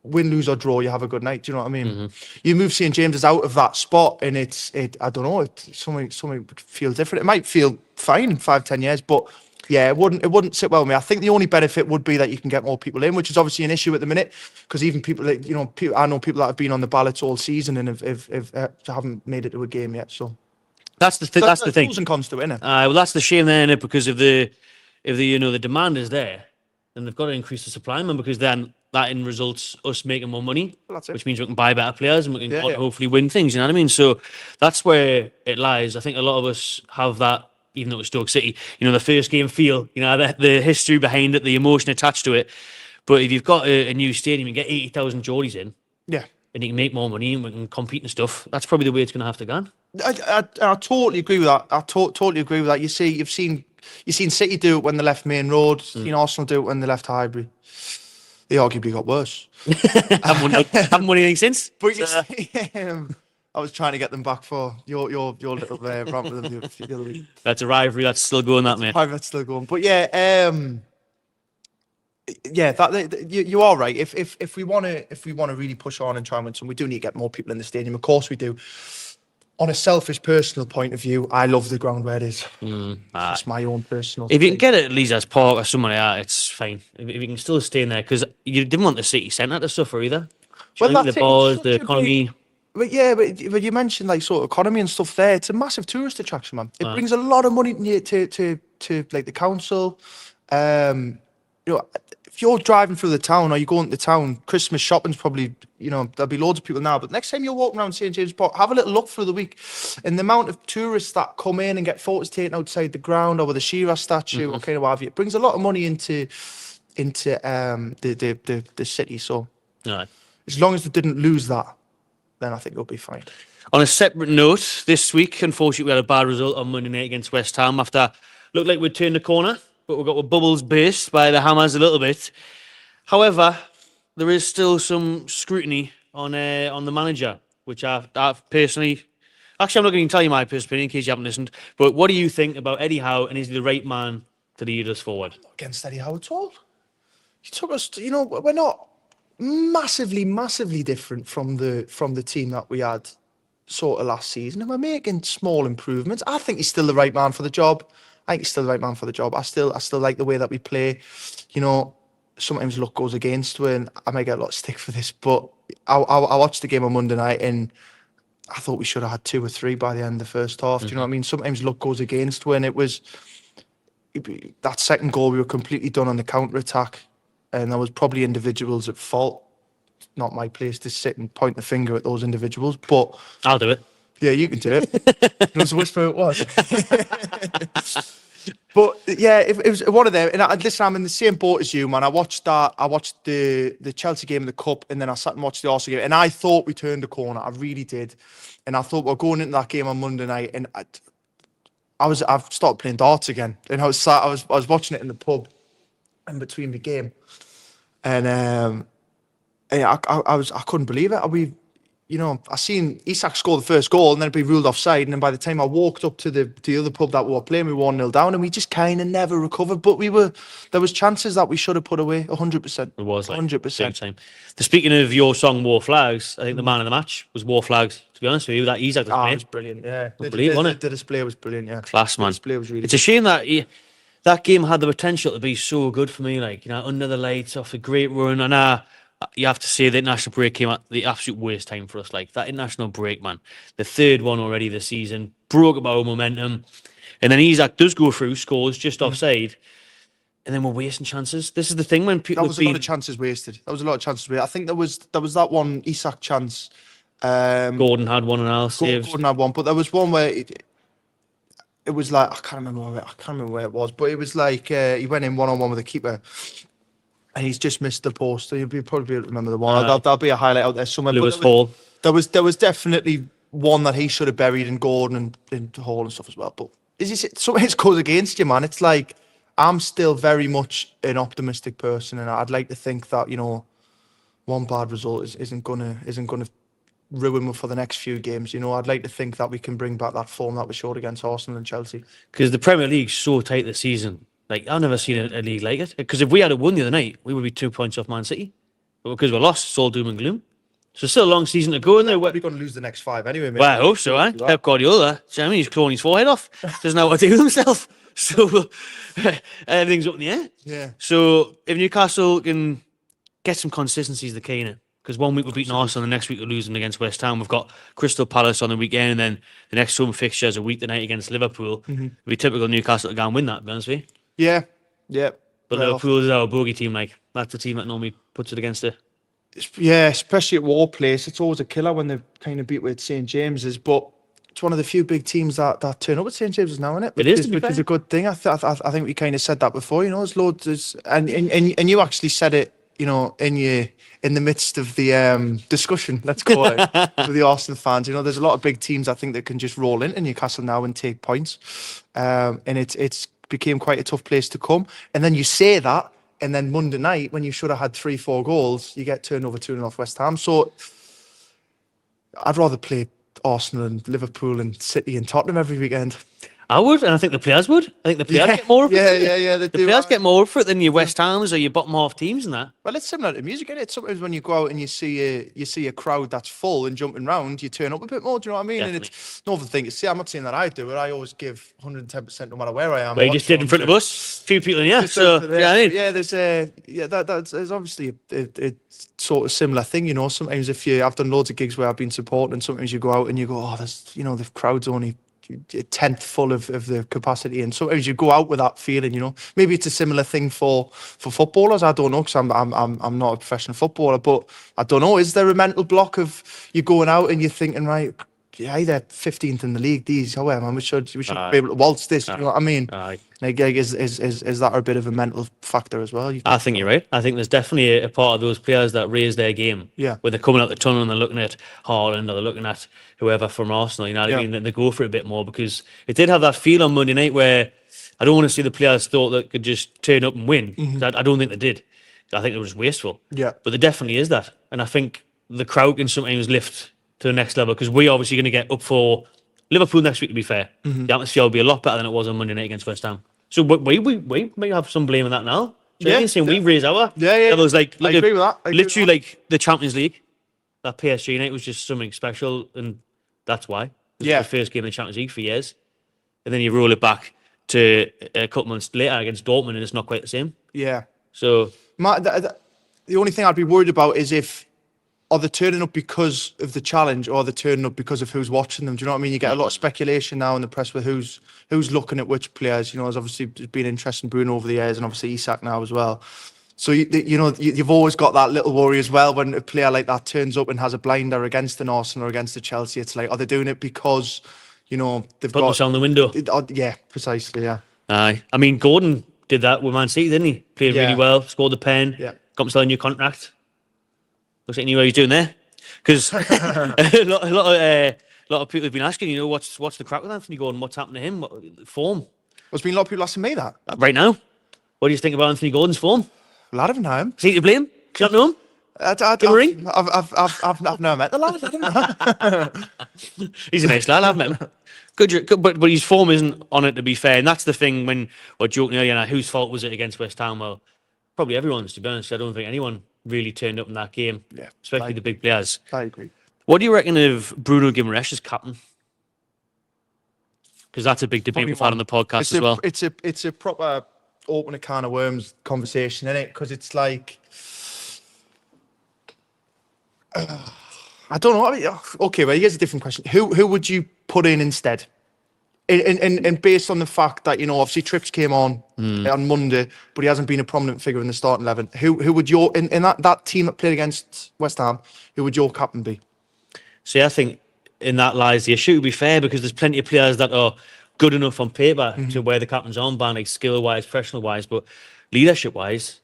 win, lose or draw, you have a good night. Do you know what I mean? You move St James's out of that spot and I don't know, something would feel different. It might feel fine in 5-10 years, but yeah, it wouldn't sit well with me. I think the only benefit would be that you can get more people in, which is obviously an issue at the minute, because even people like, I know people that have been on the ballots all season and haven't made it to a game yet, so. That's the thing. Pros and cons to it, isn't it? Well, that's the shame there, innit? Because if the the demand is there, then they've got to increase the supply, man. Because then that in results us making more money, which means we can buy better players and we can hopefully win things. You know what I mean? So that's where it lies. I think a lot of us have that, even though it's Stoke City. The first game feel. The history behind it, the emotion attached to it. But if you've got a new stadium, you get 80,000 Geordies in. Yeah. And you can make more money and we can compete and stuff. That's probably the way it's going to have to go. I totally agree with that. I totally agree with that. You've seen City do it when they left Main Road. You've seen Arsenal do it when they left Highbury. They arguably got worse. Haven't won anything since. But I was trying to get them back for your little rant with them the other week. That's a rivalry that's still going, that, mate. That's still going. But yeah, you are right. If we want to really push on and try and win some, we do need to get more people in the stadium. Of course we do. On a selfish, personal point of view, I love the ground where it is. That's my own personal. If you can get it at Leisure Park or somewhere like that, it's fine. If you can still stay in there, because you didn't want the city centre to suffer either. Well, the bars, the economy. But you mentioned like sort of economy and stuff there. It's a massive tourist attraction, man. It brings a lot of money to like the council. If you're driving through the town or you go into town, Christmas shopping's probably, there'll be loads of people now. But next time you're walking around St James's Park, have a little look through the week. And the amount of tourists that come in and get photos taken outside the ground or with the Shiraz statue or kind of what have you, it brings a lot of money into the city. So as long as they didn't lose that, then I think it'll be fine. On a separate note, this week, unfortunately, we had a bad result on Monday night against West Ham after looked like we'd turned the corner. But we got our bubbles burst by the Hammers a little bit. However, there is still some scrutiny on the manager, which I've personally... Actually, I'm not going to tell you my personal opinion in case you haven't listened. But what do you think about Eddie Howe, and is he the right man to lead us forward? I'm not against Eddie Howe at all. took us. We're not massively different from the team that we had sort of last season, and we're making small improvements. I think he's still the right man for the job. I still like the way that we play. Sometimes luck goes against us, and I might get a lot of stick for this, but I watched the game on Monday night, and I thought we should have had 2 or 3 by the end of the first half. Do you know what I mean? Sometimes luck goes against when it was that second goal. We were completely done on the counter attack, and there was probably individuals at fault. Not my place to sit and point the finger at those individuals, but I'll do it. Yeah, you can do it. Let's whisper it was. But yeah, it was one of them. And listen, I'm in the same boat as you, man. I watched the Chelsea game in the cup, and then I sat and watched the Arsenal game, and I thought we turned the corner. I really did, and I thought we're going into that game on Monday night, and I've started playing darts again, and I was watching it in the pub, in between the game, and I couldn't believe it. I seen Isak score the first goal and then be ruled offside, and then by the time I walked up to the other pub that we were playing, we were 1-0 down, and we just kind of never recovered. But there was chances that we should have put away 100%. It was 100%. Speaking of your song War Flags, I think the man of the match was War Flags. To be honest with you, that Isak display, it was brilliant. Yeah, the display was brilliant. Yeah, class, man. The display was really. It's a shame that that game had the potential to be so good for me. Under the lights, off a great run, and you have to say the international break came at the absolute worst time for us. That international break, man, the third one already this season, broke up our momentum, and then Isak does go through, scores just offside, and then we're wasting chances. This is the thing when people that was a lot of chances wasted. I think there was that one Isak chance. Gordon had one and Al saved. Gordon had one, but there was one where it was like I can't remember where it was, but it was like he went in 1-on-1 with the keeper. And he's just missed the post. So you'll probably remember the one. That'll be a highlight out there somewhere. Lewis Hall. There was definitely one that he should have buried in Gordon and Hall and stuff as well. But something goes against you, man. It's like I'm still very much an optimistic person, and I'd like to think that one bad result isn't gonna ruin for the next few games. I'd like to think that we can bring back that form that we showed against Arsenal and Chelsea. Because the Premier League's so tight this season. I've never seen a league like it. Because if we had won the other night, we would be 2 points off Man City. But because we're lost, it's all doom and gloom. So still a long season to go in there. We're going to lose the next 5 anyway, mate. Well, I hope so, eh? Pep Guardiola, he's clawing his forehead off. Doesn't know what to do with himself. So everything's up in the air. Yeah. So if Newcastle can get some consistency, is the key in it. Because one week we're beating Arsenal, and the next week we're losing against West Ham. We've got Crystal Palace on the weekend, and then the next home fixture is a week tonight against Liverpool. It'd be typical Newcastle to go and win that, to be honest with you. Yeah. But Liverpool is our bogey team. That's the team that normally puts it against it. Yeah, especially at War Place. It's always a killer when they kind of beat with St James's, but it's one of the few big teams that turn up at St James's now, isn't it? It is, which is a good thing. I think we kind of said that before. There's loads, and you actually said it. In the midst of the discussion, let's call it, with the Arsenal fans. There's a lot of big teams I think that can just roll into Newcastle now and take points, and it's became quite a tough place to come. And then you say that, and then Monday night, when you should have had 3-4 goals, you get turned over 2-0 off West Ham. So I'd rather play Arsenal and Liverpool and City and Tottenham every weekend. I would, and I think the players would. I think the players get more of it. Yeah. The players get more for it than your West Hams or your bottom half teams and that. Well, it's similar to music, isn't it? Sometimes when you go out and you see a crowd that's full and jumping around, you turn up a bit more. Do you know what I mean? Definitely. And it's another thing to see. I'm not saying that I do it. I always give 110% no matter where I am. Well, you just did in front of us, few people in here. So there's obviously a sort of similar thing. Sometimes I've done loads of gigs where I've been supporting, and sometimes you go out and you go, there's the crowd's only a tenth full of the capacity, and sometimes you go out with that feeling. Maybe it's a similar thing for footballers. I don't know, because I'm not a professional footballer, but I don't know. Is there a mental block of you going out and you're thinking, right, they're 15th in the league, these, however, we should be able to waltz this. You know what I mean? Is that a bit of a mental factor as well? I think you're right. I think there's definitely a part of those players that raise their game. Yeah. When they're coming out the tunnel and they're looking at Haaland or they're looking at whoever from Arsenal, what I mean? They go for it a bit more, because it did have that feel on Monday night where I don't want to see the players thought that could just turn up and win. I don't think they did. I think it was wasteful. Yeah. But there definitely is that. And I think the crowd can sometimes lift to the next level, because we're obviously going to get up for Liverpool next week, to be fair. The atmosphere will be a lot better than it was on Monday night against West Ham. So we may have some blame in that now. So Yeah. yeah, saying we raise our Yeah. levels. Like, look I agree at with that. I agree with literally that. like the Champions League. That PSG night was just something special, and that's why. It was Yeah. the first game in the Champions League for years, and then you roll it back to a couple months later against Dortmund, and it's not quite the same. Yeah. So The only thing I'd be worried about is if are they turning up because of the challenge or are they turning up because of who's watching them? Do you know what I mean? You get a lot of speculation now in the press with who's looking at which players. You know, there's obviously been interest in Bruno over the years and obviously Isak now as well. So, you've always got that little worry as well when a player like that turns up and has a blinder against an Arsenal or against a Chelsea. It's like, are they doing it because, they've put got... themselves on the window. Yeah, precisely, yeah. Aye, I mean Gordon did that with Man City, didn't he? Played really Yeah. well, scored the pen, Yeah. got himself a new contract. Looks like he knew what he was doing there, because a lot of people have been asking, what's the crack with Anthony Gordon? What's happened to him? What form There's been a lot of people asking me that. right now? What do you think about Anthony Gordon's form? A lot of them know him. Is he to blame? Do you not know him? Give him a ring. I've never met the lad. I don't know. He's a nice lad. I've met him. Good, but his form isn't on it, to be fair. And that's the thing when we're joking earlier, whose fault was it against West Ham? Well, probably everyone's, to be honest. I don't think anyone really turned up in that game, Yeah, especially the big players. I agree. What do you reckon of Bruno Guimaraes as captain? Because that's a big debate we've had on the podcast as well. It's a proper open a can of worms conversation, isn't it? Because it's like, I don't know. I mean, okay, well, here's a different question. Who would you put in instead? And based on the fact that, obviously Trips came on Monday, but he hasn't been a prominent figure in the starting 11. Who would your, in that team that played against West Ham, who would your captain be? See, I think in that lies the issue, to be fair, because there's plenty of players that are good enough on paper to wear the captain's armband, like skill-wise, professional-wise, but leadership-wise,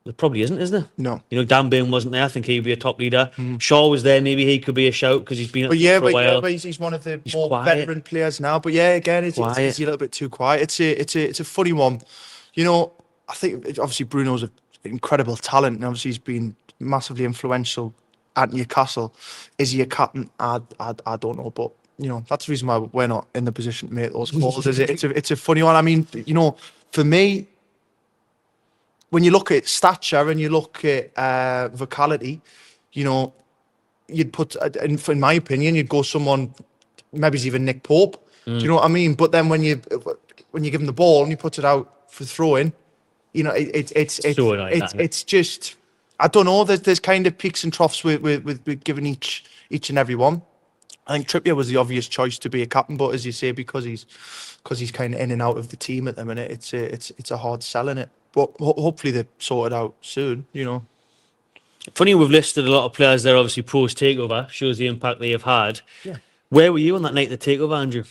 there probably isn't there? No. Dan Burn wasn't there. I think he'd be a top leader. Shaw was there. Maybe he could be a shout because he's been up for a while. But he's one of the more quiet. veteran players now. But yeah, again, it's a little bit too quiet. It's a funny one. I think obviously Bruno's an incredible talent, and obviously he's been massively influential at Newcastle. Is he a captain? I don't know, but that's the reason why we're not in the position to make those calls. It's a funny one. I mean, for me, when you look at stature and you look at vocality, you'd put, in my opinion, you'd go someone, maybe it's even Nick Pope. Do you know what I mean? But then when you give him the ball and you put it out for throwing, it's just, I don't know. There's kind of peaks and troughs with giving each and every one. I think Trippier was the obvious choice to be a captain, but as you say, because he's kind of in and out of the team at the minute, it's a hard sell in it. But hopefully they sort it out soon. Funny, we've listed a lot of players there, obviously post takeover, shows the impact they have had. Yeah. Where were you on that night of the takeover, Andrew?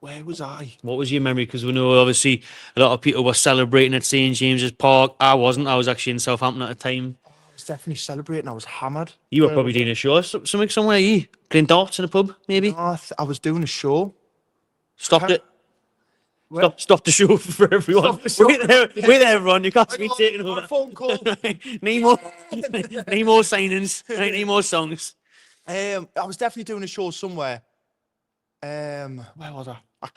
Where was I? What was your memory? Because we know obviously a lot of people were celebrating at St James's Park. I wasn't. I was actually in Southampton at the time. I was definitely celebrating. I was hammered. You were probably doing a show, something somewhere. You playing darts in a pub, maybe? No, I was doing a show. Stopped it. Stop the show for everyone. Wait there, everyone. You can't be taking over. Phone call. Need more signings. Right, need more songs. I was definitely doing a show somewhere. Where was I? I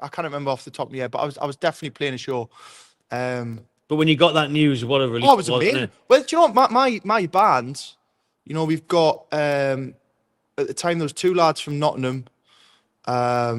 can't remember off the top of my head, but I was definitely playing a show. But when you got that news, what a relief! Oh, it was amazing. It? Well, do you know what? My band, we've got at the time there was two lads from Nottingham, a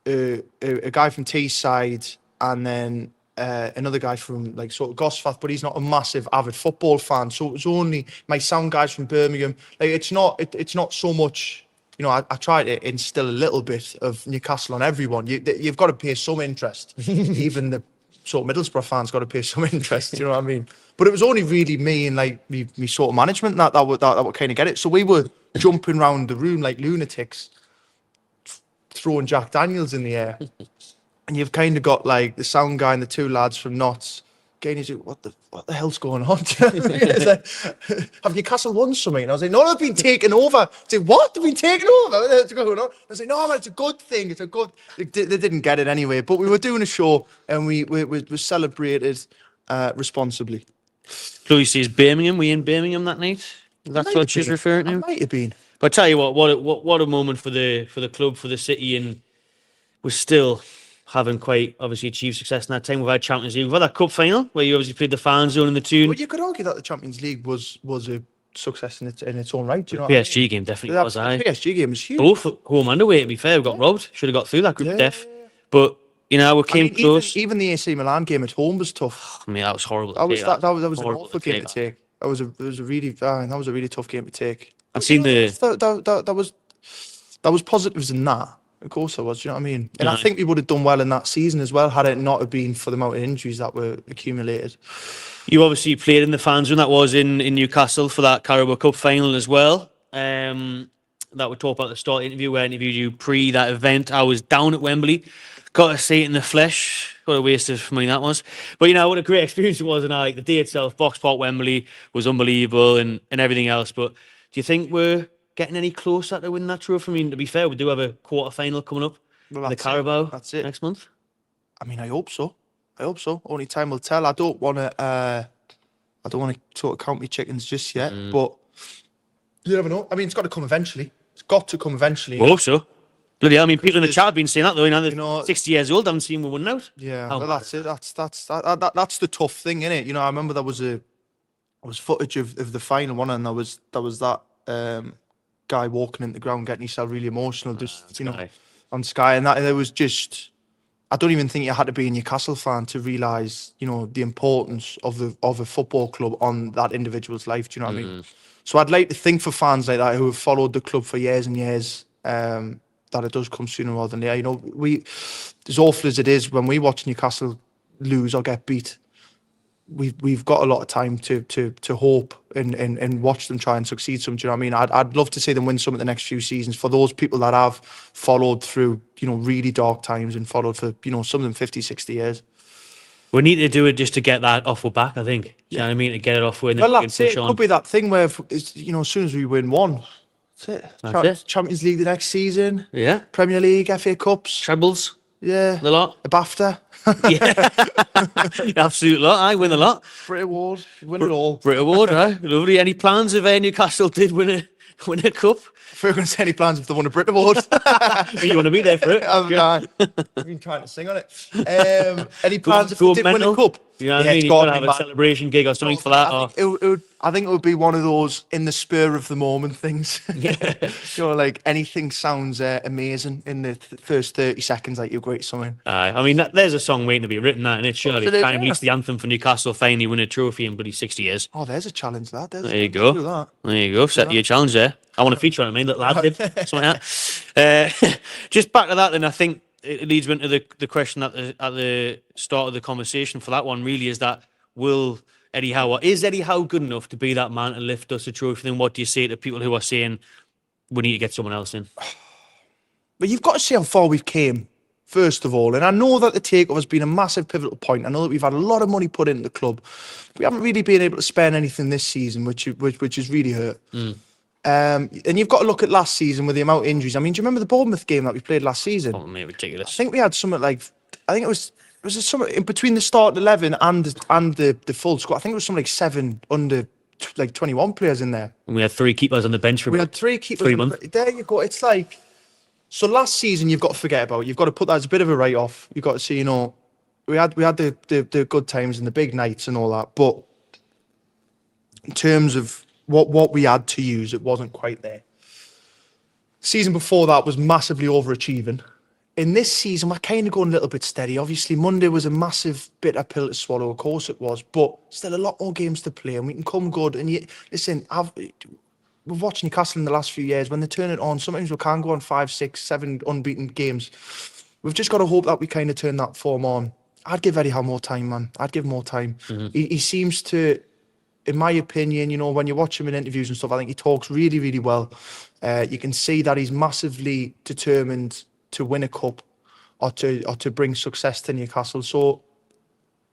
guy from Teesside, and then another guy from like sort of Gosforth, but he's not a massive avid football fan. So it was only my sound guys from Birmingham. Like it's not so much. I try to instill a little bit of Newcastle on everyone. You've got to pay some interest. Even the sort of Middlesbrough fans got to pay some interest. You know what I mean? But it was only really me and like me sort of management that would kind of get it. So we were jumping around the room like lunatics, throwing Jack Daniels in the air. And you've kind of got like the sound guy and the two lads from Notts. Again, he's like, what the hell's going on? It's like, have Newcastle won something? And I was like, no, they've been taken over. I was like, what? They've been taken over? What's going on? I was like, no, man, it's a good thing. It's a good... They didn't get it anyway. But we were doing a show and we celebrated responsibly. Chloe says Birmingham. Were you in Birmingham that night? That's what she's referring to. I might have been. But I tell you what a moment for the club, for the city, and we're still haven't quite obviously achieved success in that time. We've had Champions League. We've had that cup final where you obviously played the fan zone in the Toon. Well, you could argue that the Champions League was a success in its own right. Do you know The what I PSG mean? game definitely was. The Aye. PSG game was huge. Both home and away, to be fair. We got robbed. Should have got through that group def. But, you know, we came close. Even the AC Milan game at home was tough. I mean, that was horrible. That was an Horrible awful game to take. That was a really tough game to take. I've seen That was positives in that. Of course there was, do you know what I mean? And I think we would have done well in that season as well, had it not have been for the amount of injuries that were accumulated. You obviously played in the fan zone. That was in Newcastle for that Carabao Cup final as well. That we talked about at the start of the interview, where I interviewed you pre that event. I was down at Wembley. Got to see it in the flesh. What a waste of money that was. But, you know, what a great experience it was. And like the day itself, Box Park Wembley was unbelievable and everything else. But do you think we're getting any closer to winning that trophy? I mean, to be fair, we do have a quarter final coming up in the Carabao next month. I mean, I hope so. Only time will tell. I don't want to sort of count my chickens just yet, but you never know. I mean, it's got to come eventually. It's got to come eventually. I hope so. Bloody hell, I mean, people in the chat have been saying that though. You know, 60 years old, haven't seen one out. Yeah, well, that's it. That's the tough thing, innit? You know, I remember there was footage of the final one, and there was that guy walking into the ground getting himself really emotional, just on Sky, and that there was just. I don't even think you had to be a Newcastle fan to realise, you know, the importance of a football club on that individual's life. Do you know what I mean? So I'd like to think for fans like that who have followed the club for years and years, that it does come sooner rather than later. You know, as awful as it is when we watch Newcastle lose or get beat, we've got a lot of time to hope and watch them try and succeed some. Do you know what I mean? I'd love to see them win some of the next few seasons for those people that have followed through, you know, really dark times and followed for, you know, some of them 50, 60 years. We need to do it just to get that off our back, I think. You know what I mean? To get it off with. Well, that's it. It could be that thing where, you know, as soon as we win one, that's it. Champions League the next season. Yeah. Premier League, FA Cups. Trebles. Yeah. The lot. A BAFTA. Yeah. Absolute lot. I win a lot. Brit Award. Win it all. Brit Award, right? Lovely. Any plans if Newcastle did win a cup? If we're going to say any plans if they won a Brit Award. You want to be there for it? I've been trying to sing on it. Any plans if they did win a cup? You know what I mean? You've got to have a celebration gig or something for that. I think it would be one of those in the spur of the moment things. Yeah. You know, like anything sounds amazing in the first 30 seconds, like you're great something. I mean, there's a song waiting to be written, that, and it's surely time reached the anthem for Newcastle finally win a trophy in bloody 60 years. Oh, there's a challenge, that. There you go. There you go. Set your challenge there. I want to feature on it, little lad did. Something like that. Just back to that, then, I think it leads me into the question at the start of the conversation for that one, really, is that is Eddie Howe good enough to be that man to lift us a trophy? Then what do you say to people who are saying we need to get someone else in? But you've got to see how far we've came, first of all. And I know that the Takeover has been a massive pivotal point. I know that we've had a lot of money put into the club. We haven't really been able to spend anything this season, which has really hurt. And you've got to look at last season with the amount of injuries. I mean, do you remember the Bournemouth game that we played last season? Oh, mate, ridiculous. I think we had something like, it was something in between the start 11 and the full squad. I think it was something like 7 under 21 players in there. And we had 3 keepers on the bench for We had 3 keepers. 3 months. There you go. It's like, so last season you've got to forget about. You've got to put that as a bit of a write-off. You've got to see, you know, we had the good times and the big nights and all that, but in terms of what we had to use, it wasn't quite there. Season before that was massively overachieving. In this season, we're kind of going a little bit steady. Obviously, Monday was a massive bitter pill to swallow, of course it was, but still a lot more games to play, and we can come good. And listen, we've watched Newcastle in the last few years. When they turn it on, sometimes we can go on 5, 6, 7 unbeaten games. We've just got to hope that we kind of turn that form on. I'd give Eddie Howe more time, man. I'd give him more time. He seems to, in my opinion, you know, when you watch him in interviews and stuff, I think he talks really, really well. You can see that he's massively determined to win a cup or to bring success to Newcastle. So,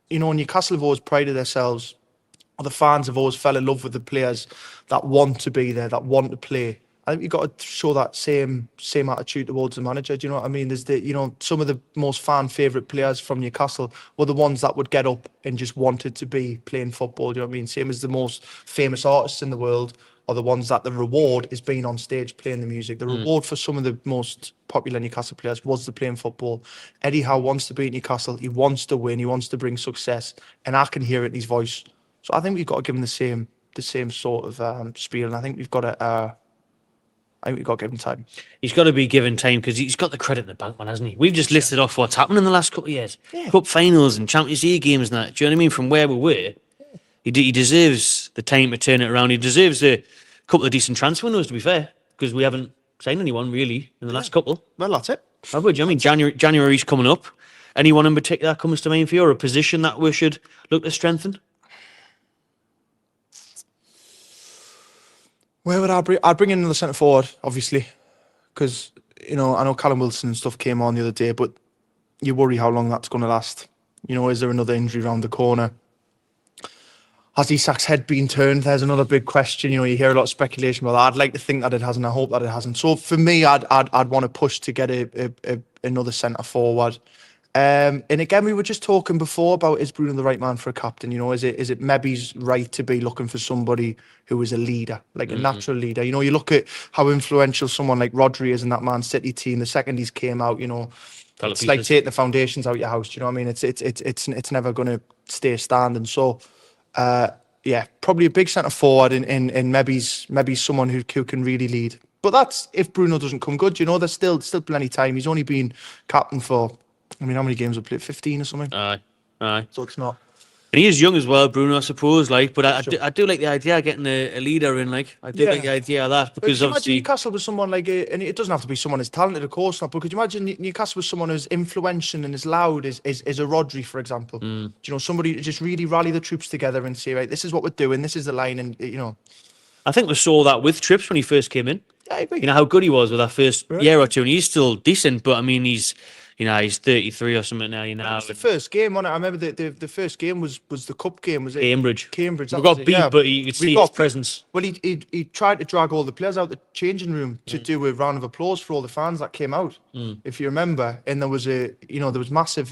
you know, Newcastle have always prided themselves, or the fans have always fell in love with the players that want to be there, that want to play. I think you've got to show that same attitude towards the manager. Do you know what I mean? There's some of the most fan favourite players from Newcastle were the ones that would get up and just wanted to be playing football. Do you know what I mean? Same as the most famous artists in the world are the ones that the reward is being on stage playing the music. The reward for some of the most popular Newcastle players was the playing football. Eddie Howe wants to beat Newcastle. He wants to win. He wants to bring success, and I can hear it in his voice. So I think we've got to give him the same sort of spiel, and I think we've got to. I think we've got to give him time. He's got to be given time because he's got the credit in the bank, man, hasn't he? We've just listed off what's happened in the last couple of years. Yeah. Cup finals and Champions League games and that. Do you know what I mean? From where we were, he deserves the time to turn it around. He deserves a couple of decent transfer windows, to be fair, because we haven't signed anyone really in the last couple. Well, that's it. Have we? Do you know what I mean? January's coming up. Anyone in particular comes to mind for you, or a position that we should look to strengthen? Where would I bring? I'd bring in another centre forward, obviously, because I know Callum Wilson and stuff came on the other day, but you worry how long that's going to last. Is there another injury around the corner? Has Isak's head been turned? There's another big question. You hear a lot of speculation about that. I'd like to think that it hasn't. I hope that it hasn't. So for me, I'd want to push to get another centre forward. And again, we were just talking before about, is Bruno the right man for a captain? Is it Meby's right to be looking for somebody who is a leader, like a natural leader? You look at how influential someone like Rodri is in that Man City team. The second he's came out, it's like taking the foundations out your house. Do you know what I mean? It's never going to stay standing. So, probably a big centre forward in Meby's someone who can really lead. But that's if Bruno doesn't come good. There's still plenty of time. He's only been captain for. How many games have we played? 15 or something? Aye. So it's not. And he is young as well, Bruno, I suppose. But I do like the idea of getting a leader in. Like I do like the idea of that because obviously Newcastle was someone like, and it doesn't have to be someone as talented, of course not. But could you imagine Newcastle was someone who's influential and as loud as a Rodri, for example? Somebody to just really rally the troops together and say, right, this is what we're doing, this is the line, and I think we saw that with Trips when he first came in. Yeah, I agree. How good he was with that first year or two, and he's still decent. But I mean, he's 33 or something now. It's the first game, wasn't it? I remember the first game was the cup game. Was it Cambridge? Cambridge. We got beat, but you could see his presence. Well, he tried to drag all the players out the changing room to do a round of applause for all the fans that came out. If you remember, and there was there was massive.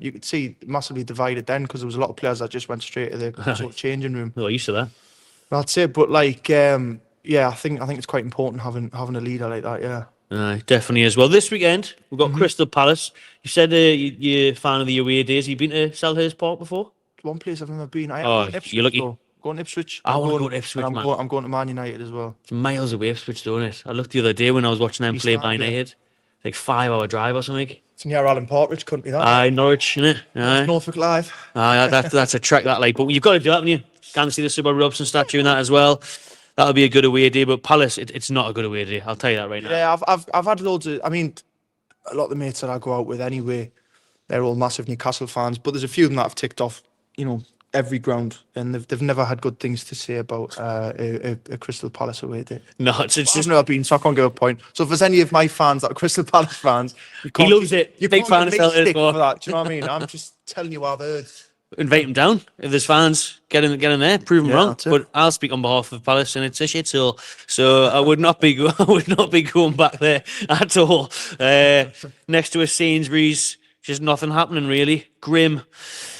You could see massively divided then because there was a lot of players that just went straight to the sort of changing room. Well, used to that. That's it. But I think it's quite important having a leader like that. Yeah. Definitely as well. This weekend, we've got Crystal Palace. You said you're a fan of the away days. Have you been to Selhurst Park before? One place I've never been. You're lucky. Going to Ipswich. I want to go to Ipswich, man. I'm going to Man United as well. It's miles away, Ipswich, don't it? I looked the other day when I was watching them play by United. Like 5-hour drive or something. It's near Alan Partridge country, that. Norwich, innit? Norfolk Live. That's a trek, that, but you've got to do that, haven't you? Can't see the Sybil Robson statue and that as well. That'll be a good away day, but Palace, it's not a good away day. I'll tell you that right now. Yeah, I've had loads of. I mean, a lot of the mates that I go out with anyway, they're all massive Newcastle fans. But there's a few of them that have ticked off, every ground, and they've never had good things to say about a Crystal Palace away day. No, it's just never been, so I can't give a point. So if there's any of my fans that are Crystal Palace fans, he loves it. You big fan of Selhurst for that. Do you know what I mean? I'm just telling you what I've heard. Invite them down. If there's fans, get in there, prove them wrong. But I'll speak on behalf of Palace, and it's a shithole. So I would not be going back there at all. Next to a Sainsbury's, just nothing happening really. Grim.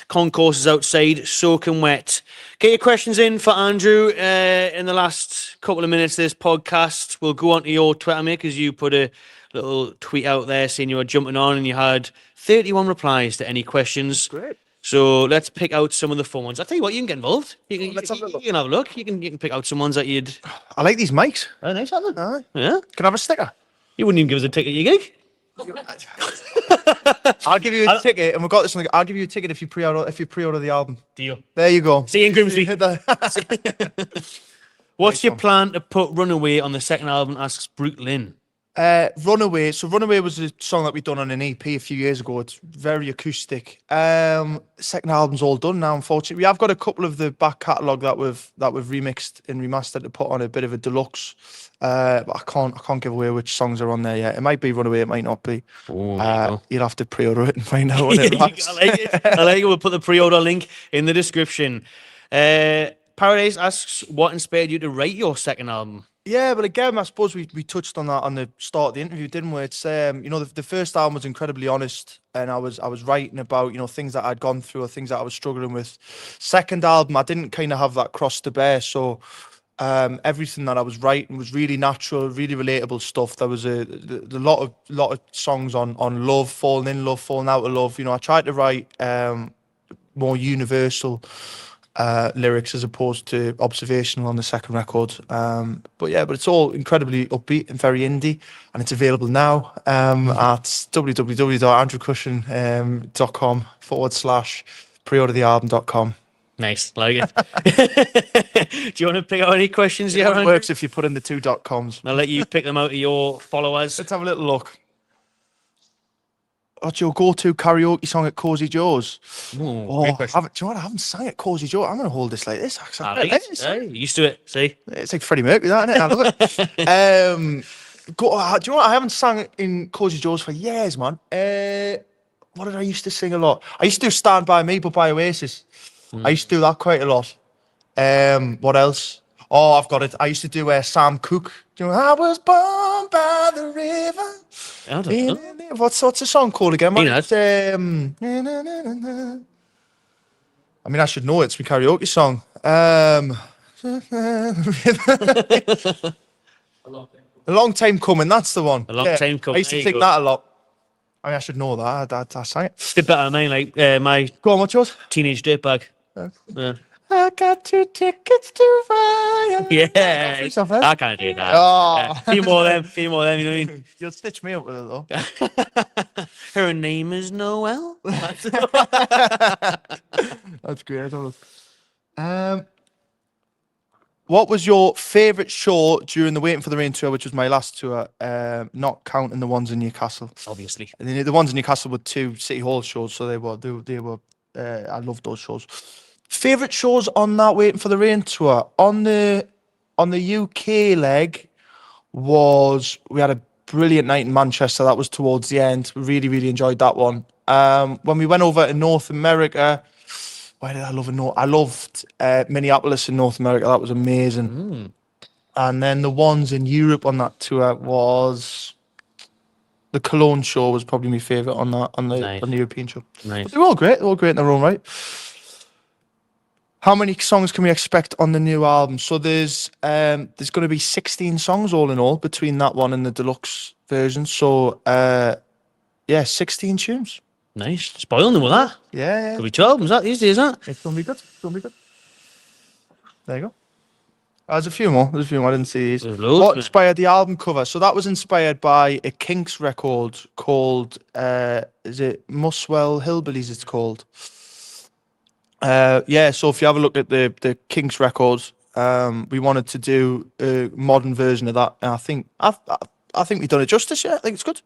Concourse is outside, soaking wet. Get your questions in for Andrew in the last couple of minutes of this podcast. We'll go on to your Twitter, mate, because you put a little tweet out there saying you were jumping on and you had 31 replies to any questions. Great. So let's pick out some of the fun ones. I'll tell you what, you can get involved. Let's have a look. You can have a look. You can pick out some ones that you'd... I like these mics. Oh, nice, aren't they? Yeah. Can I have a sticker? You wouldn't even give us a ticket, you gig? I'll give you a ticket, and we've got this one. I'll give you a ticket if you pre-order the album. Deal. There you go. See you in Grimsby. What's your plan to put Runaway on the second album? Asks Brooke Lynn. Runaway. So Runaway was a song that we done on an EP a few years ago. It's very acoustic. Second album's all done now, unfortunately. We have got a couple of the back catalogue that we've remixed and remastered to put on a bit of a deluxe. But I can't give away which songs are on there yet. It might be Runaway, it might not be. You'll have to pre-order it and find out what it was. I like it. I like it. We'll put the pre-order link in the description. Paradise asks, what inspired you to write your second album? Yeah, but again, I suppose we touched on that on the start of the interview, didn't we? It's the first album was incredibly honest, and I was writing about things that I'd gone through or things that I was struggling with. Second album, I didn't kind of have that cross to bear, so Everything that I was writing was really natural, really relatable stuff. There was a lot of songs on love, falling in love, falling out of love. You know, I tried to write more universal lyrics as opposed to observational on the second record. But it's all incredibly upbeat and very indie, and it's available now at www.andrewcushin.com/preorderthealbum.com. Nice, like it. Do you want to pick out any questions here, It Andrew? works if you put in the two .coms. I'll let you pick them out of your followers. Let's have a little look. What's your go-to karaoke song at Cozy Joe's? Ooh, Oh, great question. do you know what? I haven't sang at Cozy Joe's. I'm going to hold this like this. Actually. I like it. Hey, used to it. See, It's like Freddie Mercury, that, isn't it? I love it. Do you know what? I haven't sang in Cozy Joe's for years, man. What did I used to sing a lot? I used to do Stand By Me, but by Oasis. I used to do that quite a lot. What else? Oh, I've got it. I used to do Sam Cooke. Do you know, I was born by the river. I don't know. What's the song called again? Man? Peanut. It's, I mean, I should know it. It's my karaoke song. A long time coming. That's the one. A long time coming. I used to There you think go. that a lot. I mean, I should know that. I sang it. Bit better than mine, like my Go on, what's yours? teenage dirtbag. Yeah. I got 2 tickets to fire. Yeah, Yourself, eh? I can't do that. Oh. Few more of them, you know what I mean? You'll stitch me up with it though. Her name is Noel. That's great. What was your favourite show during the Waiting for the Rain tour, which was my last tour, not counting the ones in Newcastle? Obviously. And the ones in Newcastle were 2 City Hall shows, so they were. I loved those shows. Favourite shows on that Waiting for the Rain tour on the UK leg was we had a brilliant night in Manchester. That was towards the end. We really enjoyed that one. When we went over to North America, why did I love it? I loved Minneapolis in North America. That was amazing. And then the ones in Europe on that tour was the Cologne show was probably my favourite on the European show. Nice. But they were all great. They were all great in their own right. How many songs can we expect on the new album? So there's going to be 16 songs all in all between that one and the deluxe version. So 16 tunes. Nice. Spoiling them with that. Yeah. Could be 2 albums that these days, huh? It's gonna be good. There you go. There's a few more. I didn't see these. There's loads, What man. inspired the album cover? So that was inspired by a Kinks record called is it Muswell Hillbillies? It's called. So if you have a look at the Kinks records, we wanted to do a modern version of that. And I think we've done it justice. Yeah, I think it's good.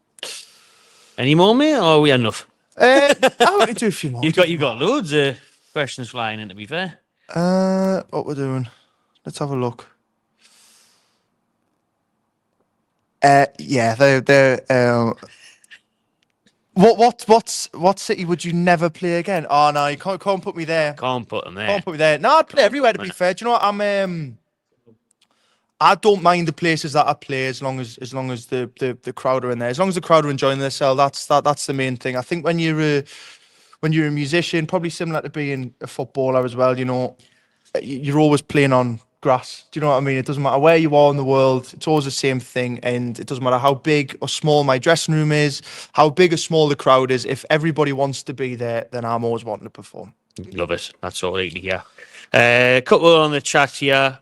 Any more, mate? Or are we enough? I want to do a few more. You've got loads of questions flying in, to be fair. What we're doing? Let's have a look. They're what city would you never play again? Oh no, you can't put me there. Can't put them there. Can't put me there. No, I'd play everywhere. To be fair, do you know what? I don't mind the places that I play as long as the crowd are in there. As long as the crowd are enjoying themselves, that's the main thing. I think when you're a musician, probably similar to being a footballer as well, you know, you're always playing on grass. Do you know what I mean? It doesn't matter where you are in the world, it's always the same thing. And it doesn't matter how big or small my dressing room is, how big or small the crowd is. If everybody wants to be there, then I'm always wanting to perform. Love it. That's all I like to hear. Couple on the chat here.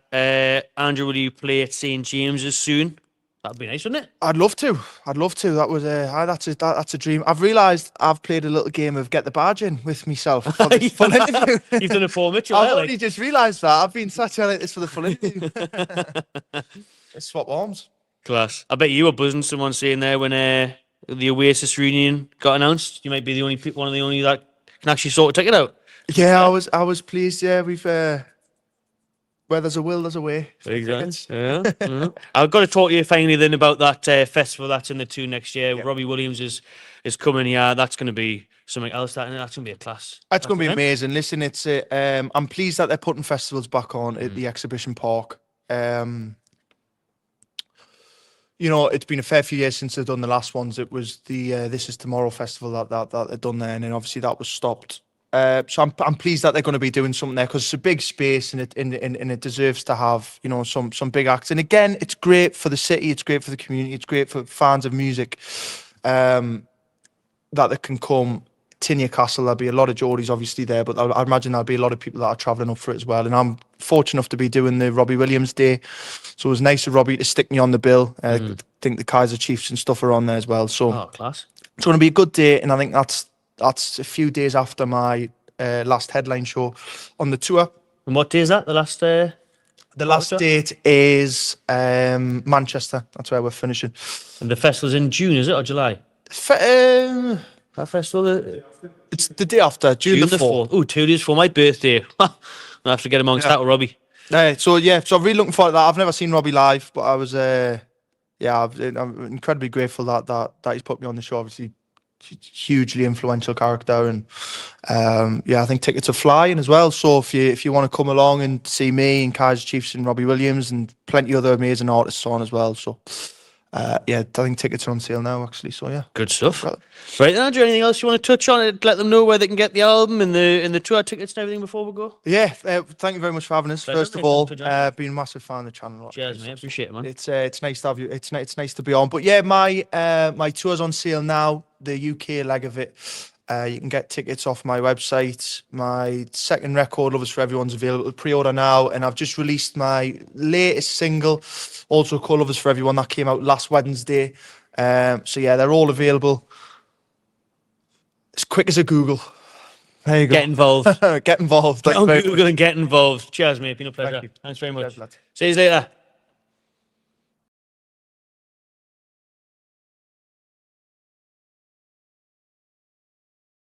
Andrew, will you play at St. James's soon? That'd be nice, wouldn't it? I'd love to. That was that's a dream. I've realised I've played a little game of get the badge in with myself for the full interview. You've done a Paul Mitchell. I've there, only just realised that. I've been sat here like this for the full interview. Let's swap arms. Class. I bet you were buzzing. Someone saying there when the Oasis reunion got announced. You might be one of the only that can actually sort of take it out. Yeah, I was pleased. Yeah, we've where there's a will, there's a way. Exactly. Yeah. I've got to talk to you finally then about that festival that's in the Toon next year. Yeah. Robbie Williams is coming here. That's going to be something else. That's going to be a class. It's going to be amazing. Listen, it's I'm pleased that they're putting festivals back on at the exhibition park. You know, it's been a fair few years since they've done the last ones. It was the This Is Tomorrow festival that they'd done there, and then obviously that was stopped So I'm pleased that they're going to be doing something there because it's a big space and it deserves to have, you know, some big acts. And again, it's great for the city, it's great for the community, it's great for fans of music, that they can come to Newcastle. There'll be a lot of Geordies obviously there, but I imagine there'll be a lot of people that are travelling up for it as well. And I'm fortunate enough to be doing the Robbie Williams Day, so it was nice of Robbie to stick me on the bill. I think the Kaiser Chiefs and stuff are on there as well. So class. it's going to be a good day, and I think that's a few days after my last headline show on the tour. And what day is that? The last The last date is Manchester. That's where we're finishing. And the festival's in June, is it, or July? That festival? It's the day after, June the 4th. Oh, 2 days for my birthday. I'll have to get amongst that with Robbie. So I'm really looking forward to that. I've never seen Robbie live, but I was, I'm incredibly grateful that he's put me on the show. Obviously, hugely influential character, and I think tickets are flying as well. So if you want to come along and see me and Kaiser Chiefs and Robbie Williams and plenty other amazing artists on as well. So I think tickets are on sale now actually. So yeah, good stuff. Right, Andrew, anything else you want to touch on? Let them know where they can get the album and the tour tickets and everything before we go. Yeah, thank you very much for having us. Pleasure, first of mate. all, Thanks for joining. been a massive fan of the channel. Cheers, mate. Appreciate it, man. It's nice to have you. It's nice to be on. But yeah, my tour's on sale now. The UK leg of it. You can get tickets off my website. My second record, Love Is For Everyone's available to pre-order now, and I've just released my latest single, also called Love Is For Everyone, that came out last Wednesday. So yeah, they're all available. As quick as a Google. There you go. Get involved. Get involved. Get on Google and get involved. Cheers, mate. Been a pleasure. you. Thanks very much. Cheers, lads. See you later.